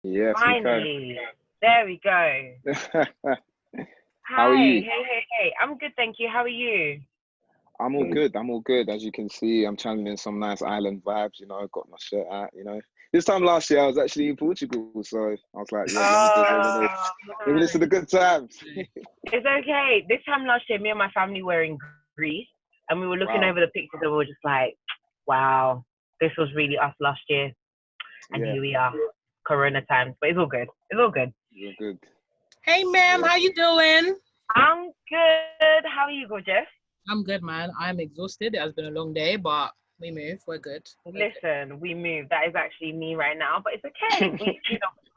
Yes, we can. Finally. There we go. How are Hi. you? Hey. I'm good, thank you. How are you? I'm all good. I'm all good. As you can see, I'm channeling some nice island vibes. Got my shirt out. This time last year I was actually in Portugal, so I was like, yeah, let me just Oh, reminisce of the good times. it's okay. This time last year, me and my family were in Greece, and we were looking Wow. over the pictures, and we were just like, wow, this was really us last year. And Yeah, here we are, Corona times. But it's all good. It's all good. you're good. Hey, ma'am, Yeah. how you doing? I'm good. How are you, gorgeous? I'm good, man. I'm exhausted. It has been a long day, but we move. We're good. Listen, we move. That is actually me right now, but it's okay. We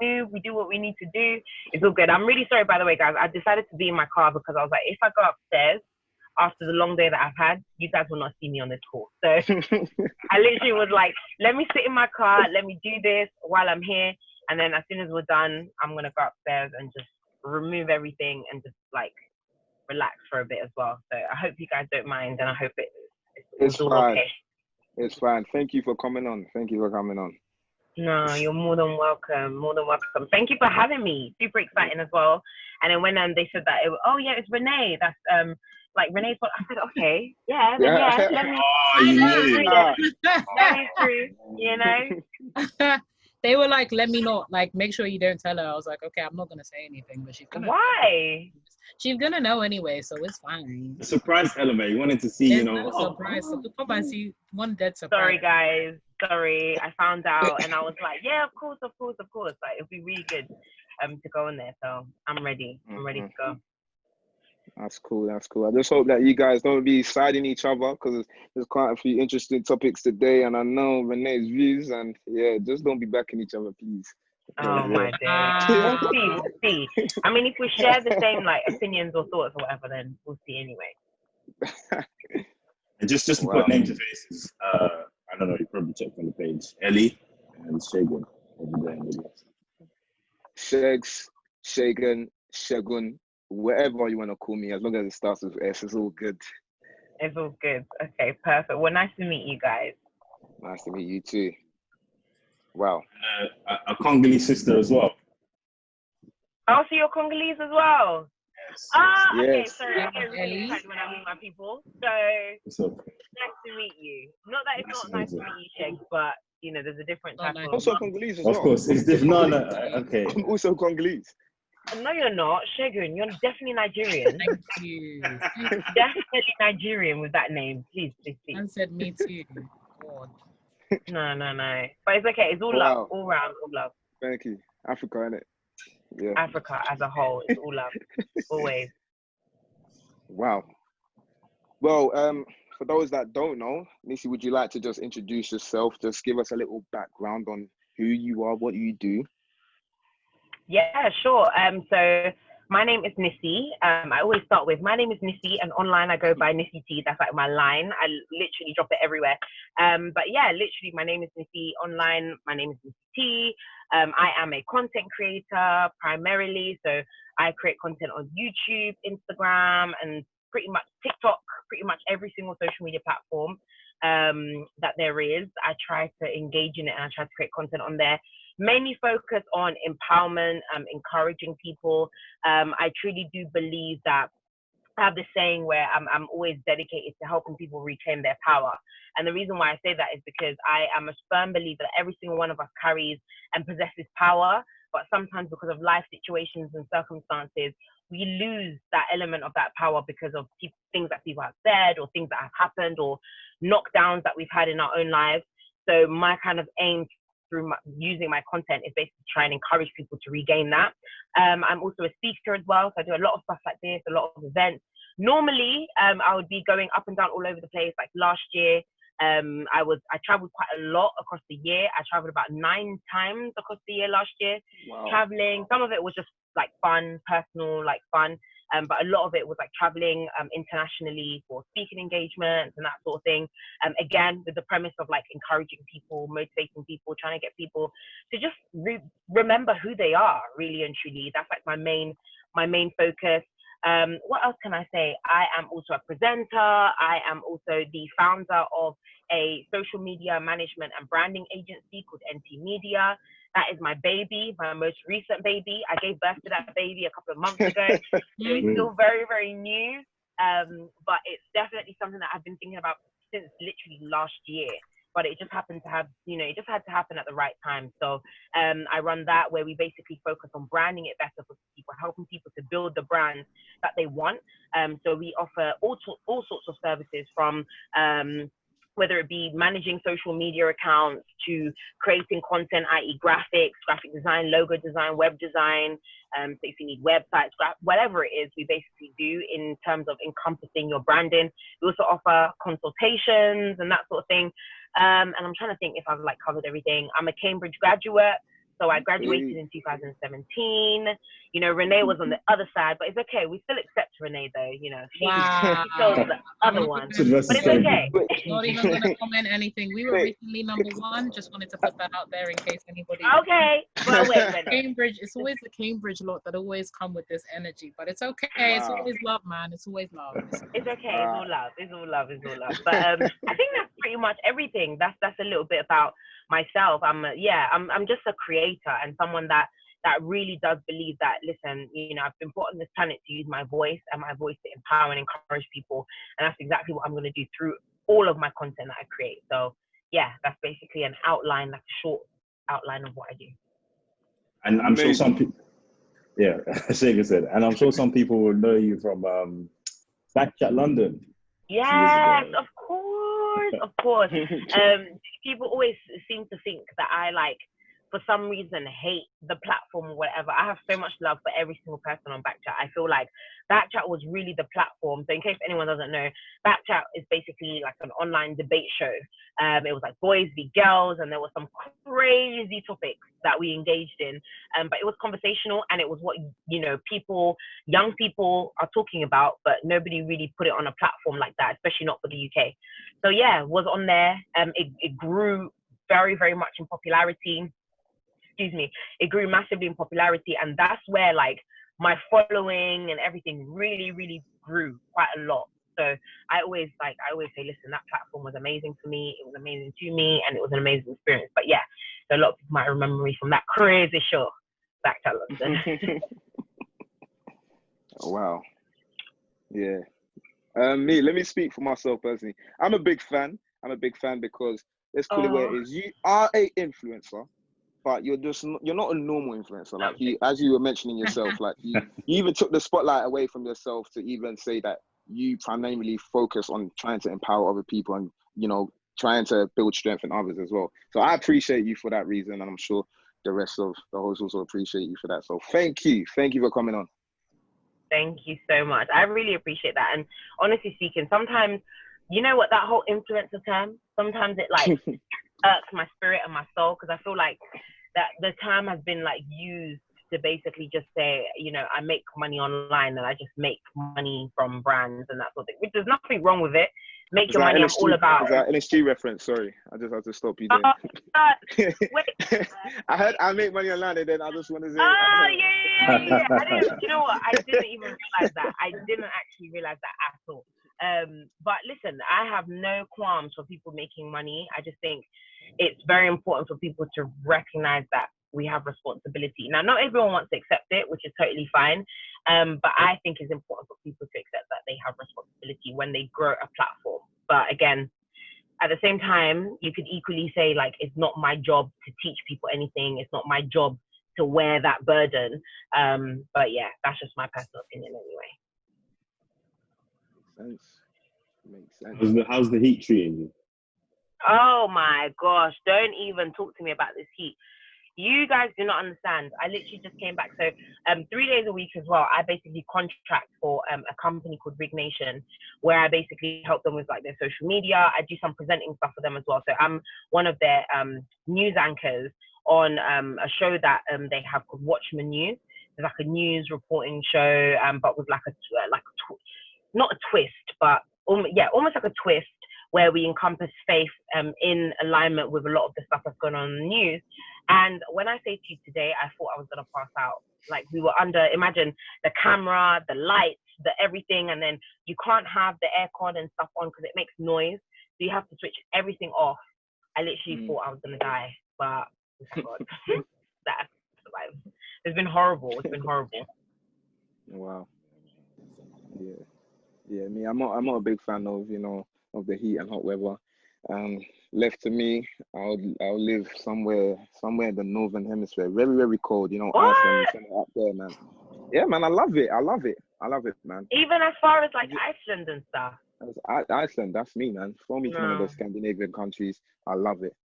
move. We do what we need to do. It's all good. I'm really sorry, by the way, guys. I decided to be in my car because I was like, if I go upstairs after the long day that I've had, you guys will not see me on this call. So I literally was like, let me sit in my car. Let me do this while I'm here. And then as soon as we're done, I'm going to go upstairs and just remove everything and just like relax for a bit as well. So I hope you guys don't mind, and I hope it's all fine. okay. It's fine. Thank you for coming on. No, you're more than welcome. More than welcome. Thank you for having me. Super exciting as well. And then when they said that, it's Renee. That's like Renee's. I said, okay, yeah, then yeah. Let me. That is true. You know. They were like, let me not, like, make sure you don't tell her. I was like, okay, I'm not gonna say anything, but she's gonna. Why? She's gonna know anyway, so it's fine. The surprise element. You wanted to see, There's no surprise. So come and see one dead surprise. Sorry, guys. Sorry, I found out, and I was like, yeah, of course. Like, it'll be really good, to go in there. So I'm ready. I'm ready to go. That's cool. I just hope that you guys don't be siding each other, because there's quite a few interesting topics today, and I know Renee's views, and yeah, just don't be backing each other, please. Oh my days. We'll see. I mean, if we share the same like opinions or thoughts or whatever, then we'll see anyway. And just to put names to faces, I don't know, you probably checked on the page. Ellie and Segun over there in the list. Segun, whatever you want to call me, as long as it starts with S, it's all good. It's all good. Okay, perfect. Well, nice to meet you guys. Nice to meet you too. Wow. A Congolese sister as well. Oh, so you're Congolese as well? Yes. Okay, Yes. sorry, I get really excited when I meet my people. So, nice to meet you. Not that it's not nice to meet you, Sheg, but, there's a different type of... Also Congolese as well. Of course, it's different. No, okay. I'm also Congolese. No, you're not. Shegun, you're definitely Nigerian. Thank you. Definitely Nigerian with that name. Please. And said me too. God. No. But it's okay. It's all love. All round, all love. Thank you. Africa, innit? Yeah. Africa as a whole, it's all love. Always. Wow. Well, for those that don't know, Nissy, would you like to just introduce yourself? Just give us a little background on who you are, what you do. Yeah, sure. So my name is Nissy. I always start with, my name is Nissy, and online I go by Nissy Tee. That's like my line. I literally drop it everywhere. But yeah, literally my name is Nissy. Online, my name is Nissy Tee. I am a content creator primarily. So I create content on YouTube, Instagram, and pretty much TikTok, pretty much every single social media platform that there is. I try to engage in it, and I try to create content on there. Mainly focus on empowerment, encouraging people. I truly do believe that I have this saying where I'm always dedicated to helping people reclaim their power. And the reason why I say that is because I am a firm believer that every single one of us carries and possesses power, but sometimes because of life situations and circumstances, we lose that element of that power because of things that people have said or things that have happened or knockdowns that we've had in our own lives. So my kind of aim through using my content is basically try and encourage people to regain that. I'm also a speaker as well, so I do a lot of stuff like this, a lot of events. Normally, I would be going up and down all over the place. Like last year, I traveled quite a lot across the year. I traveled about 9 times across the year last year. Wow. Traveling, some of it was just like fun, personal, like fun. But a lot of it was like traveling internationally for speaking engagements and that sort of thing. Again, with the premise of like encouraging people, motivating people, trying to get people to just remember who they are, really and truly. That's like my main focus. What else can I say? I am also a presenter. I am also the founder of a social media management and branding agency called NT Media. That is my baby, my most recent baby. I gave birth to that baby a couple of months ago. So it's still very, very new. But it's definitely something that I've been thinking about since literally last year. But it just happened to have, it just had to happen at the right time. So I run that, where we basically focus on branding it better for people, helping people to build the brands that they want. So we offer all sorts of services, from whether it be managing social media accounts to creating content, i.e. graphics, graphic design, logo design, web design. So if you need websites, whatever it is, we basically do in terms of encompassing your branding. We also offer consultations and that sort of thing. And I'm trying to think if I've covered everything. I'm a Cambridge graduate, so I graduated in 2017. Renee was on the other side, but it's okay. We still accept Renee, though. She chose the other one, but it's okay. Not even gonna comment anything. We were recently #1. Just wanted to put that out there in case anybody. Okay, well, wait. Cambridge. It's always the Cambridge lot that always come with this energy, but it's okay. It's always love, man. It's always love. It's okay. It's all love. It's all love. It's all love. But I think that's pretty much everything. That's a little bit about myself. I'm just a creator and someone that really does believe that, listen, I've been put on this planet to use my voice and my voice to empower and encourage people. And that's exactly what I'm going to do through all of my content that I create. So yeah, that's basically an outline, like a short outline of what I do. And I'm sure some people, Segun said, and I'm sure some people will know you from BK Chat Ldn. Yes, of course. People always seem to think that I for some reason hate the platform or whatever. I have so much love for every single person on BK Chat. I feel like BK Chat was really the platform. So in case anyone doesn't know, BK Chat is basically like an online debate show. It was like boys v girls, and there were some crazy topics that we engaged in. But it was conversational, and it was what young people are talking about, but nobody really put it on a platform like that, especially not for the UK. So yeah, was on there. It grew very, very much in popularity. It grew massively in popularity, and that's where my following and everything really, really grew quite a lot. So I always say, listen, that platform was amazing for me. It was amazing to me, and it was an amazing experience. But yeah, so a lot of people might remember me from that crazy show, BK Chat Ldn. Oh, wow. Yeah. Let me speak for myself personally. I'm a big fan because let's call it where it is. You are a influencer, but you're not a normal influencer. As you were mentioning yourself, you even took the spotlight away from yourself to even say that you primarily focus on trying to empower other people and, trying to build strength in others as well. So I appreciate you for that reason, and I'm sure the rest of the hosts also appreciate you for that. So thank you for coming on. Thank you so much. I really appreciate that. And honestly speaking, sometimes, what, that whole influencer term, sometimes it irks my spirit and my soul, because I feel like that the term has been used to basically just say, I make money online and I just make money from brands and that sort of thing, which there's nothing wrong with it. Make your money, I'm all about. Is that NSG reference? Sorry, I just have to stop you there. Wait. I heard I make money online, and then I just want to say. Yeah. You know what? I didn't even realize that. I didn't actually realize that at all. But listen, I have no qualms for people making money. I just think it's very important for people to recognize that we have responsibility. Now, not everyone wants to accept it, which is totally fine. But I think it's important for people to accept that they have responsibility when they grow a platform. But again, at the same time, you could equally say, it's not my job to teach people anything. It's not my job to wear that burden. But yeah, that's just my personal opinion anyway. Makes sense. How's the heat treating you? Oh my gosh, don't even talk to me about this heat. You guys do not understand. I literally just came back. So 3 days a week as well, I basically contract for a company called Rig Nation, where I basically help them with their social media. I do some presenting stuff for them as well. So I'm one of their news anchors on a show that they have called Watchman News. It's a news reporting show, but with not a twist, but almost like a twist, where we encompass faith in alignment with a lot of the stuff that's going on in the news. And when I say to you today, I thought I was gonna pass out. Like we were under, imagine the camera, the lights, the everything, and then you can't have the aircon and stuff on because it makes noise. So you have to switch everything off. I literally thought I was gonna die, but thank God that survived. It's been horrible. It's been horrible. Wow. Yeah. Me, I'm not a big fan of of the heat and hot weather. Left to me, I'll live somewhere in the northern hemisphere. Very, very cold. Iceland, somewhere up there, man. Yeah, man, I love it, man. Even as far as like Iceland and stuff. Iceland, that's me, man. Throw me to one of those Scandinavian countries. I'll love it.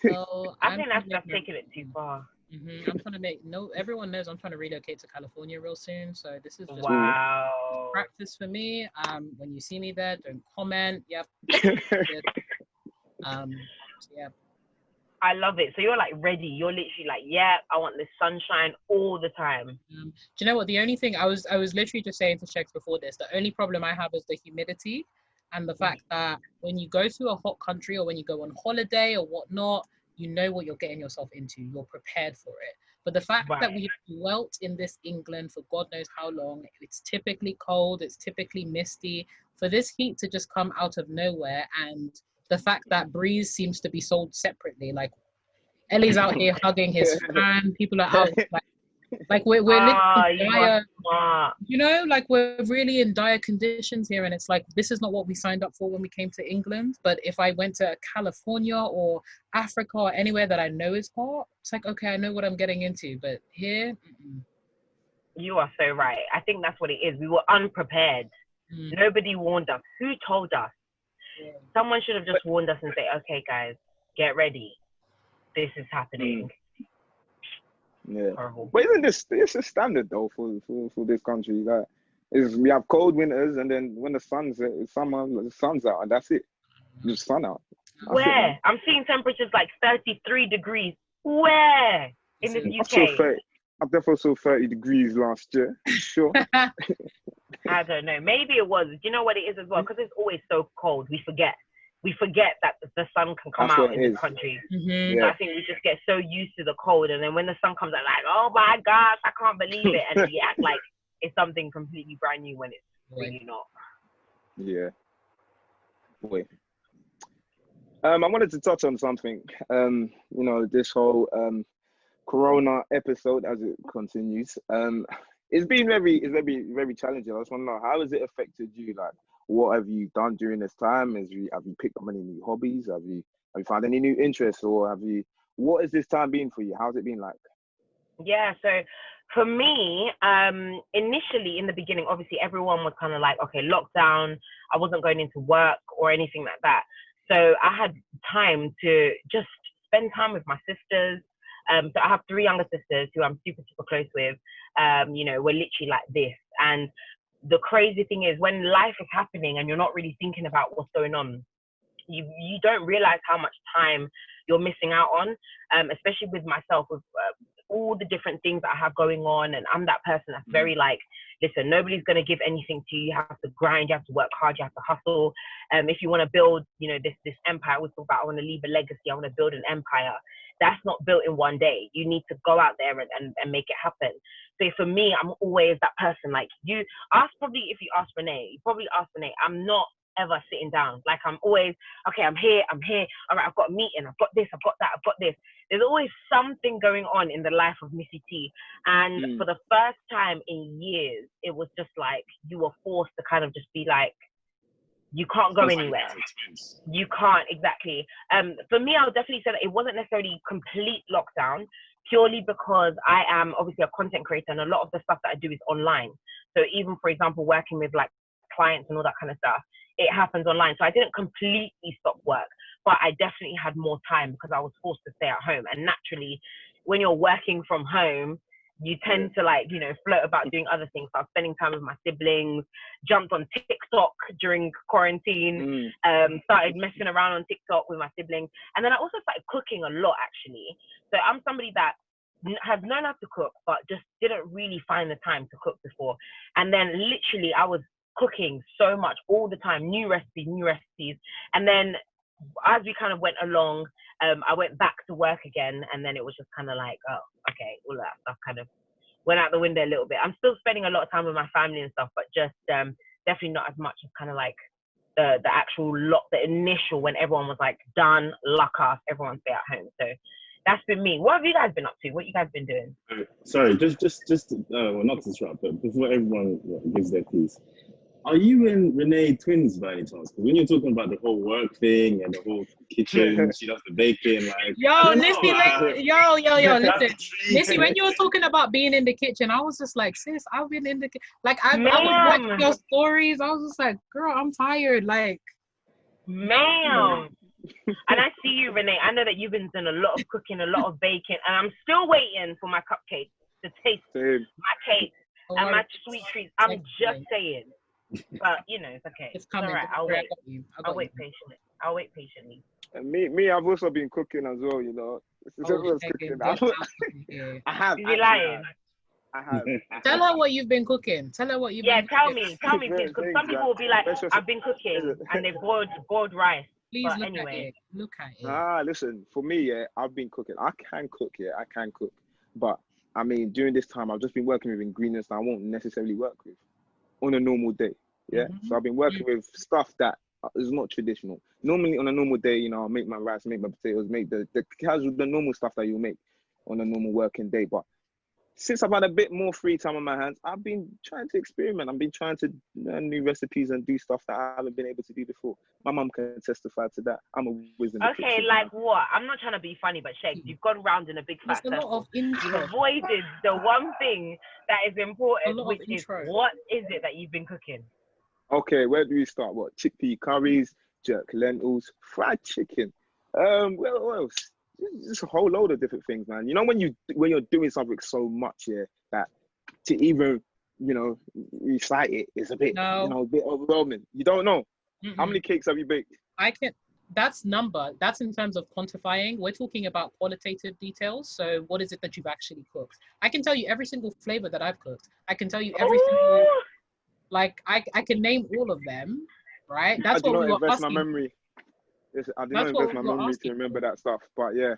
So I think that's taking it too far. I'm trying to everyone knows I'm trying to relocate to California real soon. So this is just practice for me. When you see me there, don't comment. Yep. Yeah. I love it. So you're like ready. You're literally like, yeah, I want this sunshine all the time. Do you know what? The only thing I was literally just saying to Shex before this, the only problem I have is the humidity and the fact that when you go to a hot country or when you go on holiday or whatnot, you know what you're getting yourself into. You're prepared for it. But the fact that we've dwelt in this England for God knows how long, it's typically cold, it's typically misty. For this heat to just come out of nowhere, and the fact that Breeze seems to be sold separately, like Ellie's out here hugging his fan, people are out like we're literally dire, like we're really in dire conditions here, and it's like this is not what we signed up for when we came to England. But if I went to California or Africa or anywhere that I know is hot, it's like, okay, I know what I'm getting into. But here, you are so right. I think that's what it is. We were unprepared. Nobody warned us. Who told us? Someone should have just warned us and say, okay, guys, get ready. This is happening. Yeah, but isn't this is standard though for this country? That is, we have cold winters, and then when the sun's out, and that's it. Just sun out. Where? I'm seeing temperatures like 33 degrees. Where? In the UK? I definitely saw 30 degrees last year. Sure. I don't know. Maybe it was. Do you know what it is as well? Because it's always so cold. We forget that the sun can come out in this country. So I think we just get so used to the cold, and then when the sun comes out, like, oh my gosh, I can't believe it, and we act like it's something completely brand new when it's really not. Yeah. Boy. I wanted to touch on something. This whole Corona episode as it continues. It's been very challenging. I just want to know, how has it affected you? Like, what have you done during this time? Have you picked up any new hobbies? Have you found any new interests, or what has this time been for you? How's it been like? Yeah, so for me, initially in the beginning, obviously everyone was kind of like, okay, lockdown. I wasn't going into work or anything like that. So I had time to just spend time with my sisters. So I have 3 younger sisters who I'm super, super close with. We're literally like this. And the crazy thing is, when life is happening and you're not really thinking about what's going on, you don't realize how much time you're missing out on, especially with myself, with all the different things that I have going on. And I'm that person that's very like, listen, nobody's going to give anything to you. You have to grind, you have to work hard, you have to hustle. If you want to build, this empire, we talk about, I want to leave a legacy, I want to build an empire. That's not built in one day. You need to go out there and make it happen. So for me, I'm always that person. Like, if you ask Renee, I'm not ever sitting down. Like, I'm always, okay, I'm here. All right, I've got a meeting, I've got this, I've got that, I've got this. There's always something going on in the life of Nissy Tee. And for the first time in years, it was just like you were forced to kind of just be like, you can't go anywhere. You can't, exactly. For me, I would definitely say that it wasn't necessarily complete lockdown, purely because I am obviously a content creator, and a lot of the stuff that I do is online. So even, for example, working with like clients and all that kind of stuff, it happens online. So I didn't completely stop work, but I definitely had more time because I was forced to stay at home. And naturally, when you're working from home, you tend to float about doing other things. So I was spending time with my siblings, jumped on TikTok during quarantine, started messing around on TikTok with my siblings. And then I also started cooking a lot, actually. So I'm somebody that has known how to cook, but just didn't really find the time to cook before. And then literally I was cooking so much all the time, new recipes. And then as we kind of went along, I went back to work again, and then it was just kind of like, oh, okay, all that stuff kind of went out the window a little bit. I'm still spending a lot of time with my family and stuff, but just definitely not as much as kind of like the actual lot, the initial when everyone was like done, lock off, everyone stay at home. So that's been me. What have you guys been up to? What you guys been doing? Sorry, just well, not to interrupt, but before everyone gives their piece, are you and Renee twins by any chance? Because when you're talking about the whole work thing and the whole kitchen, she does the baking, like Yo, Nissy, listen, Nissy, Nissy, when you were talking about being in the kitchen, I was just like, sis, I've been in the kitchen. Like, I was watching your stories. I was just like, girl, I'm tired. Like, ma'am. And I see you, Renee. I know that you've been doing a lot of cooking, a lot of baking, and I'm still waiting for my cupcakes to taste my cake and my sweet treats. I'm just saying. But you know, it's okay. It's coming. All right, I'll wait. I'll wait patiently. I'll wait patiently. And me, I've also been cooking as well. You know, I have. Is he lying? I have. Tell her what you've been cooking. Tell her what you've been cooking. Tell me, please. Because some people will be like, I've been cooking, and they boiled rice. Please but look anyway. at it. Look at it. Listen, for me, yeah, I've been cooking. I can cook, but I mean, during this time, I've just been working with ingredients that I won't necessarily work with on a normal day. Yeah, so I've been working with stuff that is not traditional. Normally, on a normal day, you know, I'll make my rice, make my potatoes, make the normal stuff that you make on a normal working day. But since I've had a bit more free time on my hands, I've been trying to experiment. I've been trying to learn new recipes and do stuff that I haven't been able to do before. My mum can testify to that. I'm a whiz in the Okay, kitchen. like what? I'm not trying to be funny, but Shegs, you've gone round in a big fat There's a lot of You've intro. avoided the one thing that is important, A lot of which is intro. what is it that you've been cooking? Okay, where do we start? What? Chickpea curries, jerk lentils, fried chicken. What else? Just a whole load of different things, man. You know, when you're doing something so much, yeah, that to even, you know, recite it is a bit, a bit overwhelming. You don't know. How many cakes have you baked? That's in terms of quantifying. We're talking about qualitative details. So what is it that you've actually cooked? I can tell you every single flavor that I've cooked. I can tell you every single, like, I can name all of them, right? That's what we were asking. My memory. I did not invest my memory to remember that stuff, but yeah.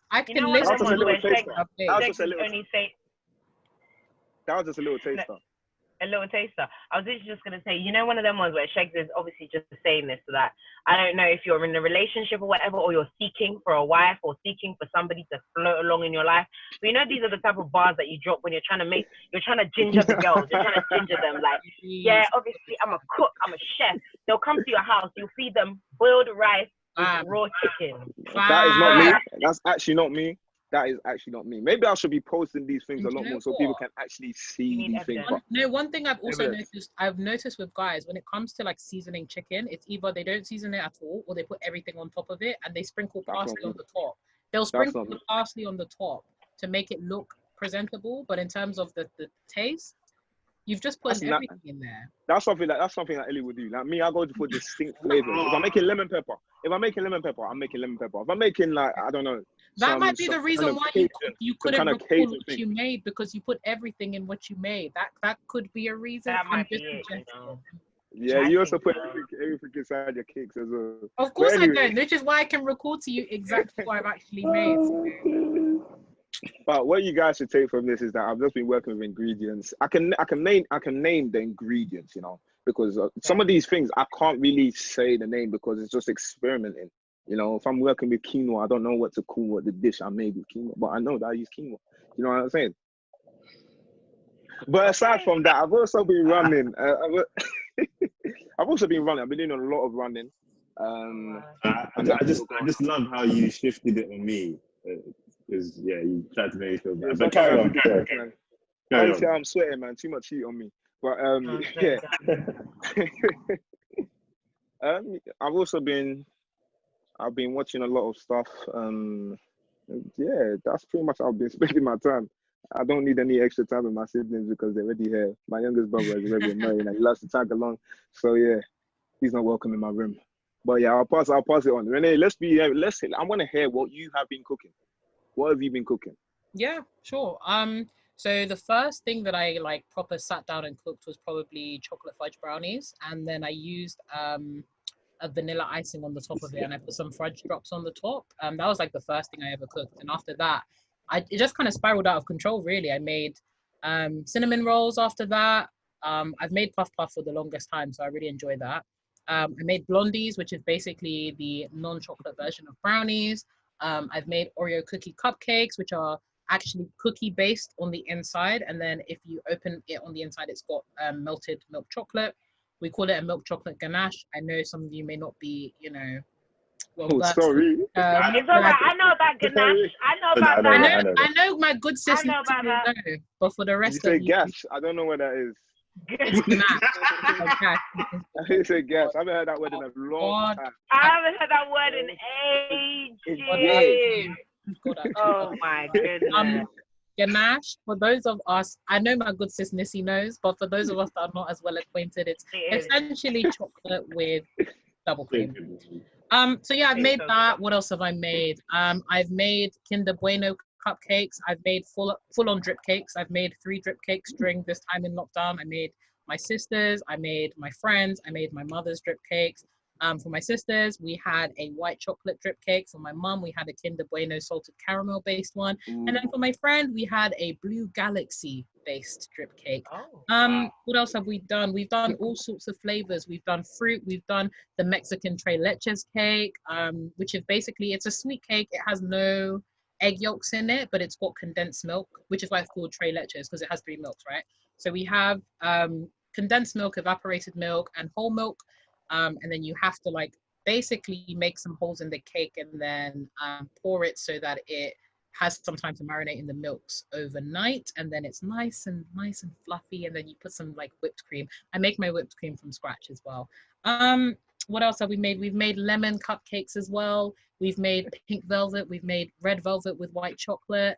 I can list that was just a little taster. That was just a little taster. A little taster. I was literally just gonna say, you know, one of them ones where Shegs is obviously just saying this so that I don't know if you're in a relationship or whatever, or you're seeking for a wife or seeking for somebody to float along in your life. But you know, these are the type of bars that you drop when you're trying to ginger the girls. You're trying to ginger them. Like, yeah, obviously I'm a cook, I'm a chef. They'll come to your house, you'll feed them boiled rice with raw chicken. That is not me. That's actually not me. That is actually not me. Maybe I should be posting these things a lot more so people can actually see these things. One thing I've also noticed with guys, when it comes to like seasoning chicken, it's either they don't season it at all or they put everything on top of it and they sprinkle parsley on the top. They'll sprinkle the parsley on the top to make it look presentable, but in terms of the taste, you've just put everything in there. That's something that Ellie would do. Like me, I go for distinct flavors. If I'm making lemon pepper, I'm making lemon pepper. If I'm making, like, I don't know. That might be the reason why you couldn't record what you made, because you put everything in what you made. That could be a reason. That might be it, you know. Yeah, you also put everything inside your cakes as well. Of course I don't, which is why I can record to you exactly what I've actually made. But what you guys should take from this is that I've just been working with ingredients. I can name the ingredients, you know, because some of these things I can't really say the name because it's just experimenting. You know, if I'm working with quinoa, I don't know what to call what the dish I made with quinoa, but I know that I use quinoa. You know what I'm saying? But aside from that, I've also been running. I've been doing a lot of running. I just love how you shifted it on me. Because you tried to make me feel bad. But carry on. I'm sweating, man. Too much heat on me. But I've been watching a lot of stuff. That's pretty much how I've been spending my time. I don't need any extra time with my siblings because they're already here. My youngest brother is already married and he loves to tag along. So yeah, he's not welcome in my room. But yeah, I'll pass it on. Renee, I want to hear what you have been cooking. What have you been cooking? Yeah, sure. So the first thing that I like proper sat down and cooked was probably chocolate fudge brownies, and then I used a vanilla icing on the top of it, and I put some fudge drops on the top. That was like the first thing I ever cooked, and after that, it just kind of spiraled out of control. Really, I made cinnamon rolls after that. I've made puff puff for the longest time, so I really enjoy that. I made blondies, which is basically the non-chocolate version of brownies. I've made Oreo cookie cupcakes, which are actually cookie based on the inside, and then if you open it on the inside, it's got melted milk chocolate. We call it a milk chocolate ganache. I know some of you may not be, well, sorry. It's all right. I know about ganache. I know about that. I know my good sis. I know about that. But for the rest Did of you say you, gash? I don't know what that is. ganache. I didn't say gash. I haven't heard that word in a long time. I haven't heard that word in ages. Oh my goodness. Ganache, for those of us, I know my good sis Nissy knows, but for those of us that are not as well acquainted, it's essentially chocolate with double cream. So yeah, I've made that. What else have I made? I've made Kinder Bueno cupcakes. I've made full-on drip cakes. I've made 3 drip cakes during this time in lockdown. I made my sisters, I made my friends, I made my mother's drip cakes. For my sisters, we had a white chocolate drip cake. For my mum, we had a Kinder Bueno salted caramel based one. And then for my friend, we had a Blue Galaxy based drip cake. What else have we done? We've done all sorts of flavors. We've done fruit. We've done the Mexican Tres Leches cake, which is basically, it's a sweet cake. It has no egg yolks in it, but it's got condensed milk, which is why it's called Tres Leches, because it has 3 milks, right? So we have condensed milk, evaporated milk, and whole milk. And then you have to basically make some holes in the cake and then pour it so that it has some time to marinate in the milks overnight, and then it's nice and fluffy, and then you put some whipped cream. I make my whipped cream from scratch as well. What else have we made? We've made lemon cupcakes as well. We've made pink velvet. We've made red velvet with white chocolate.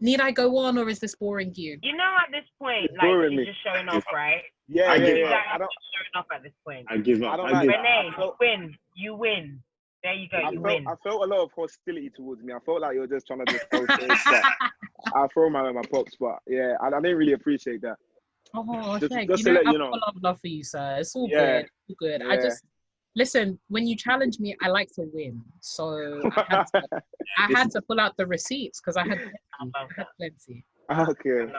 Need I go on, or is this boring you? At this point, you're just showing off, right? Yeah. I don't showing off at this point. I give up. Renee, you win. There you go. Win. I felt a lot of hostility towards me. I felt like you were just trying to just throw things. I throw my pops, but yeah, I didn't really appreciate that. Oh, just thanks. to let you know. I have a lot of love for you, sir. It's all good. It's all good. Yeah. Listen, when you challenge me, I like to win. So I had to pull out the receipts because I had plenty. Okay.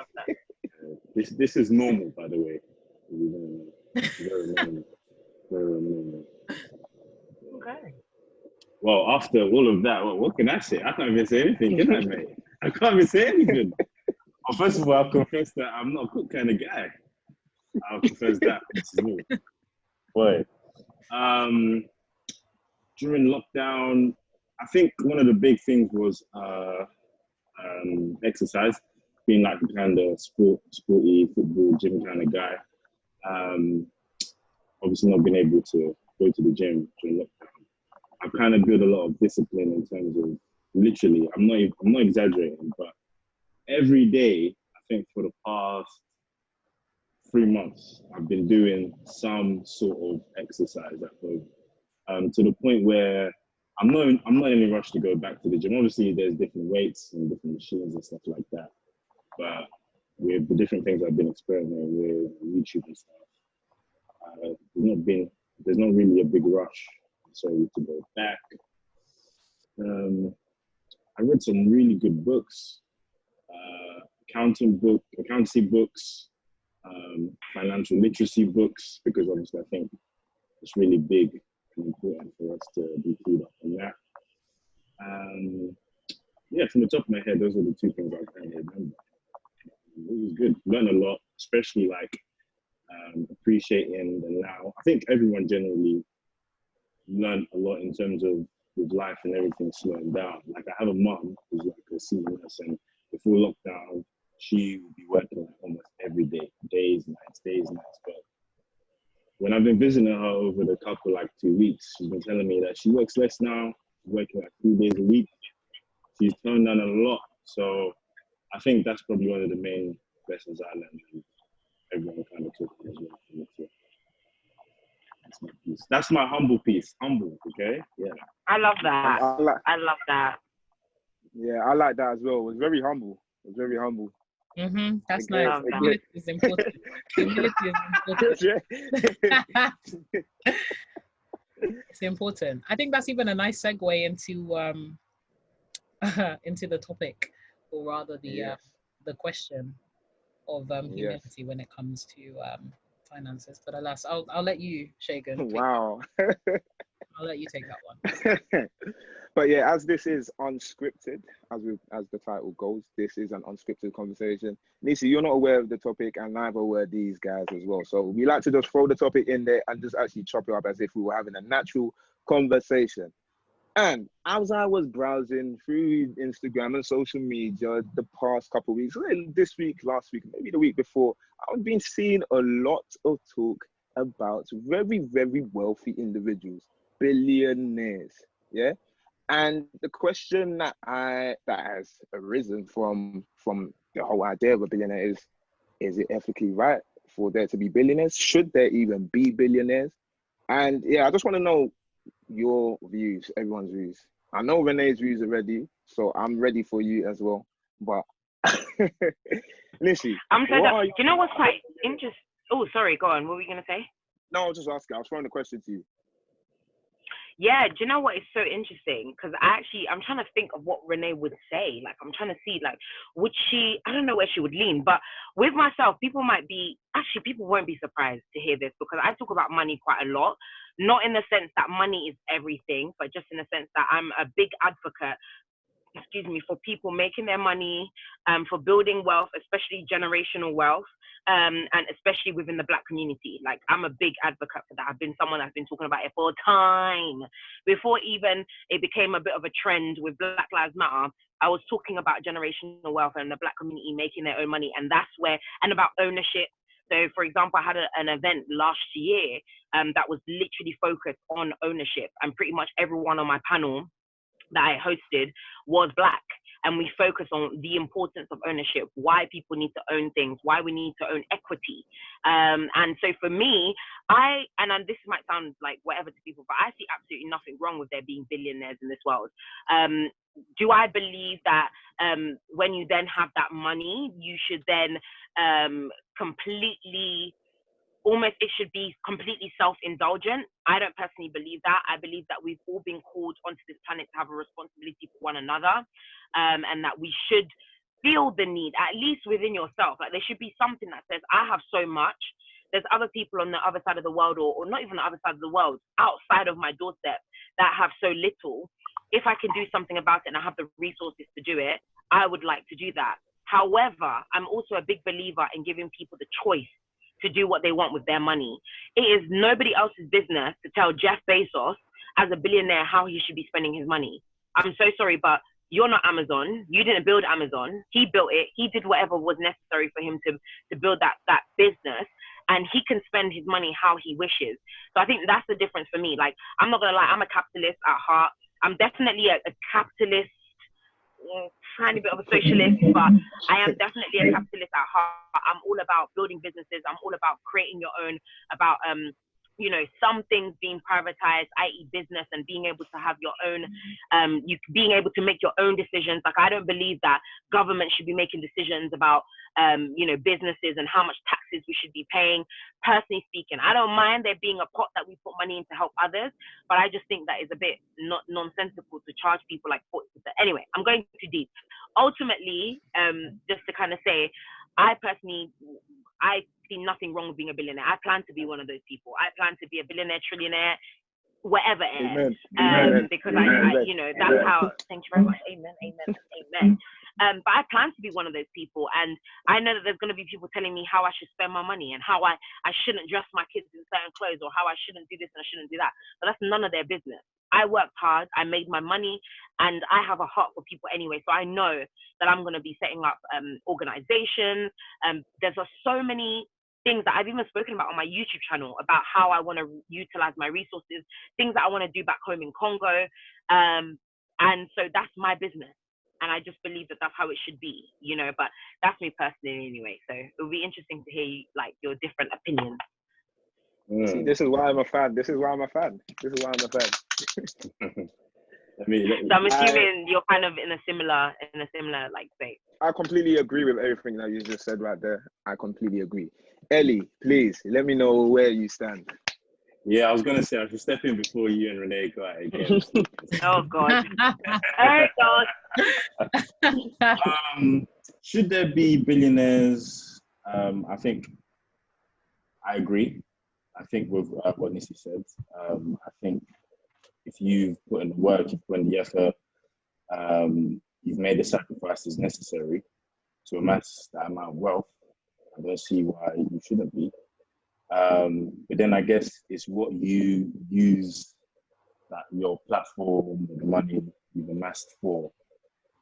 This is normal, by the way. Very normal. Very normal. Okay. Well, after all of that, what can I say? I can't even say anything, can I, mate? I can't even say anything. Well, first of all, I'll confess that I'm not a cook kind of guy. I'll confess that. Boy. During lockdown, I think one of the big things was exercise, being like a kind of sporty football gym kind of guy. Obviously not been able to go to the gym during lockdown. I've kind of built a lot of discipline in terms of literally, I'm not exaggerating, but every day, I think for the past 3 months, I've been doing some sort of exercise at home, to the point where I'm not in a rush to go back to the gym. Obviously, there's different weights and different machines and stuff like that, but with the different things I've been experimenting with, YouTube and stuff, there's not really a big rush necessarily to go back. I read some really good books, accountancy books, financial literacy books, because obviously I think it's really big and important for us to be clued up on that. Yeah, from the top of my head, those are the 2 things I kind of remember. It was good. Learned a lot, especially appreciating the now. I think everyone generally learned a lot in terms of with life and everything slowing down. I have a mum who's a senior nurse, and before lockdown, she would be working almost every day, days, nights. But when I've been visiting her over the couple 2 weeks, she's been telling me that she works less now, she's working 3 days a week. She's toned down a lot. So I think that's probably one of the main lessons I learned, and everyone kind of took it as well. That's my piece. That's my humble piece. Humble, okay? Yeah. I love that. I love that. Yeah, I like that as well. It was very humble. That's nice. Humility is important. Humility is important. It's important. I think that's even a nice segue into into the topic, or rather the question of humility when it comes to finances. But alas, I'll let you, Segun. Wow. I'll let you take that one. But yeah, as this is unscripted, as the title goes, this is an unscripted conversation. Nissy, you're not aware of the topic, and neither were these guys as well. So we like to just throw the topic in there and just actually chop it up as if we were having a natural conversation. And as I was browsing through Instagram and social media the past couple of weeks, this week, last week, maybe the week before, I've been seeing a lot of talk about very, very wealthy individuals, billionaires, yeah? And the question that has arisen from the whole idea of a billionaire is it ethically right for there to be billionaires? Should there even be billionaires? And yeah, I just want to know your views, everyone's views. I know Renee's views are ready, so I'm ready for you as well. But Nissy, I'm so do you know what's quite interesting? Oh, sorry, go on. What were you gonna say? No, I was just asking. I was throwing the question to you. Yeah, do you know what is so interesting? Because I'm trying to think of what Renee would say. Like, I'm trying to see, like, would she, I don't know where she would lean, but with myself, people won't be surprised to hear this, because I talk about money quite a lot, not in the sense that money is everything, but just in the sense that I'm a big advocate, for people making their money, for building wealth, especially generational wealth, and especially within the Black community. Like, I'm a big advocate for that. I've been someone that's been talking about it for time. Before even it became a bit of a trend with Black Lives Matter, I was talking about generational wealth and the Black community making their own money, and about ownership. So, for example, I had an event last year that was literally focused on ownership, and pretty much everyone on my panel that I hosted was Black, and we focus on the importance of ownership, why people need to own things, why we need to own equity. And so for me, and this might sound like whatever to people, but I see absolutely nothing wrong with there being billionaires in this world. Do I believe that when you then have that money, you should then it should be completely self-indulgent? I don't personally believe that. I believe that we've all been called onto this planet to have a responsibility for one another, and that we should feel the need, at least within yourself. Like, there should be something that says, I have so much. There's other people on the other side of the world, or not even the other side of the world, outside of my doorstep, that have so little. If I can do something about it and I have the resources to do it, I would like to do that. However, I'm also a big believer in giving people the choice to do what they want with their money. It is nobody else's business to tell Jeff Bezos, as a billionaire, how he should be spending his money. I'm so sorry, but you're not Amazon. You didn't build Amazon. He built it. He did whatever was necessary for him to build that business, and he can spend his money how he wishes. So I think that's the difference for me. Like, I'm not gonna lie, I'm a capitalist at heart. I'm definitely a capitalist, tiny bit of a socialist, but I am definitely a capitalist at heart. I'm all about building businesses. I'm all about creating your own, about some things being privatized, i.e. business, and being able to have your own, being able to make your own decisions. Like, I don't believe that government should be making decisions about, businesses and how much taxes we should be paying. Personally speaking, I don't mind there being a pot that we put money in to help others, but I just think that is a bit nonsensical to charge people like 40%. Anyway, I'm going too deep. Ultimately, just to kind of say, I see nothing wrong with being a billionaire. I plan to be one of those people. I plan to be a billionaire, trillionaire, whatever it is. Because that's how. Thank you very much. Amen. But I plan to be one of those people, and I know that there's going to be people telling me how I should spend my money and how I shouldn't dress my kids in certain clothes, or how I shouldn't do this and I shouldn't do that. But that's none of their business. I worked hard, I made my money, and I have a heart for people anyway. So I know that I'm going to be setting up organizations. There's so many things that I've even spoken about on my YouTube channel about how I want to utilize my resources, things that I want to do back home in Congo. And so that's my business. And I just believe that that's how it should be, but that's me personally anyway. So it'll be interesting to hear your different opinions. See, this is why I'm a fan. So I'm assuming you're kind of in a similar like state. I completely agree with everything that you just said right there. I completely agree. Ellie, please let me know where you stand. Yeah, I was gonna say I should step in before you and Renee go out again. Oh God. Oh God. Should there be billionaires? I think I agree. I think with what Nissy said. I think if you've put in the work, you've put in the effort, you've made the sacrifices necessary to amass that amount of wealth, I don't see why you shouldn't be. But then I guess it's what you use that your platform, the money you've amassed for.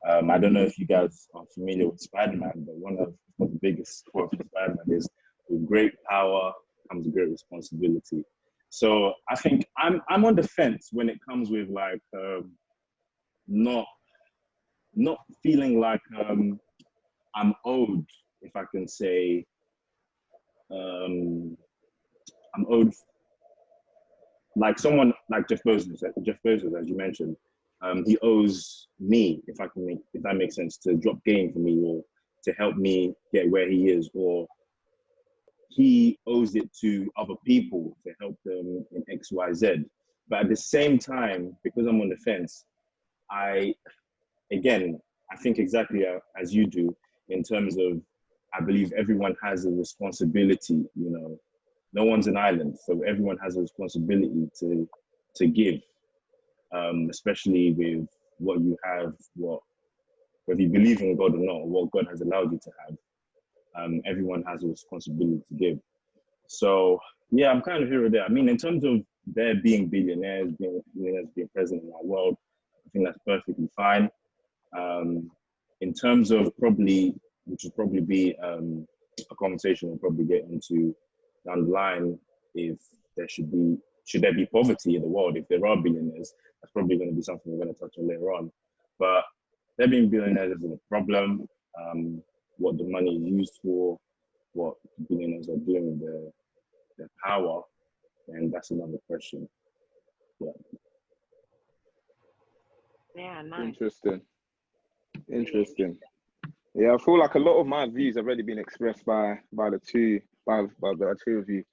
I don't know if you guys are familiar with Spider-Man, but one of the biggest quotes of Spider-Man is, with great power comes great responsibility. So I think I'm on the fence when it comes with like not feeling like I'm owed, if I can say, I'm owed like someone like Jeff Bezos, as you mentioned. He owes me, if that makes sense, to drop game for me or to help me get where he is, or he owes it to other people to help them in X, Y, Z. But at the same time, because I'm on the fence, I think exactly as you do in terms of, I believe everyone has a responsibility, you know, no one's an island, so everyone has a responsibility to give, especially with what you have, whether you believe in God or not, or what God has allowed you to have. Everyone has a responsibility to give. So yeah, I'm kind of here or there. I mean, in terms of there being billionaires being present in our world, I think that's perfectly fine. In terms of which would probably be a conversation we'll probably get into down the line, if should there be poverty in the world? If there are billionaires, that's probably going to be something we're going to touch on later on. But there being billionaires isn't a problem. What the money is used for, what billionaires are doing with their power, and that's another question. Yeah. Yeah, nice. Interesting. Yeah, I feel like a lot of my views have already been expressed by the two of you.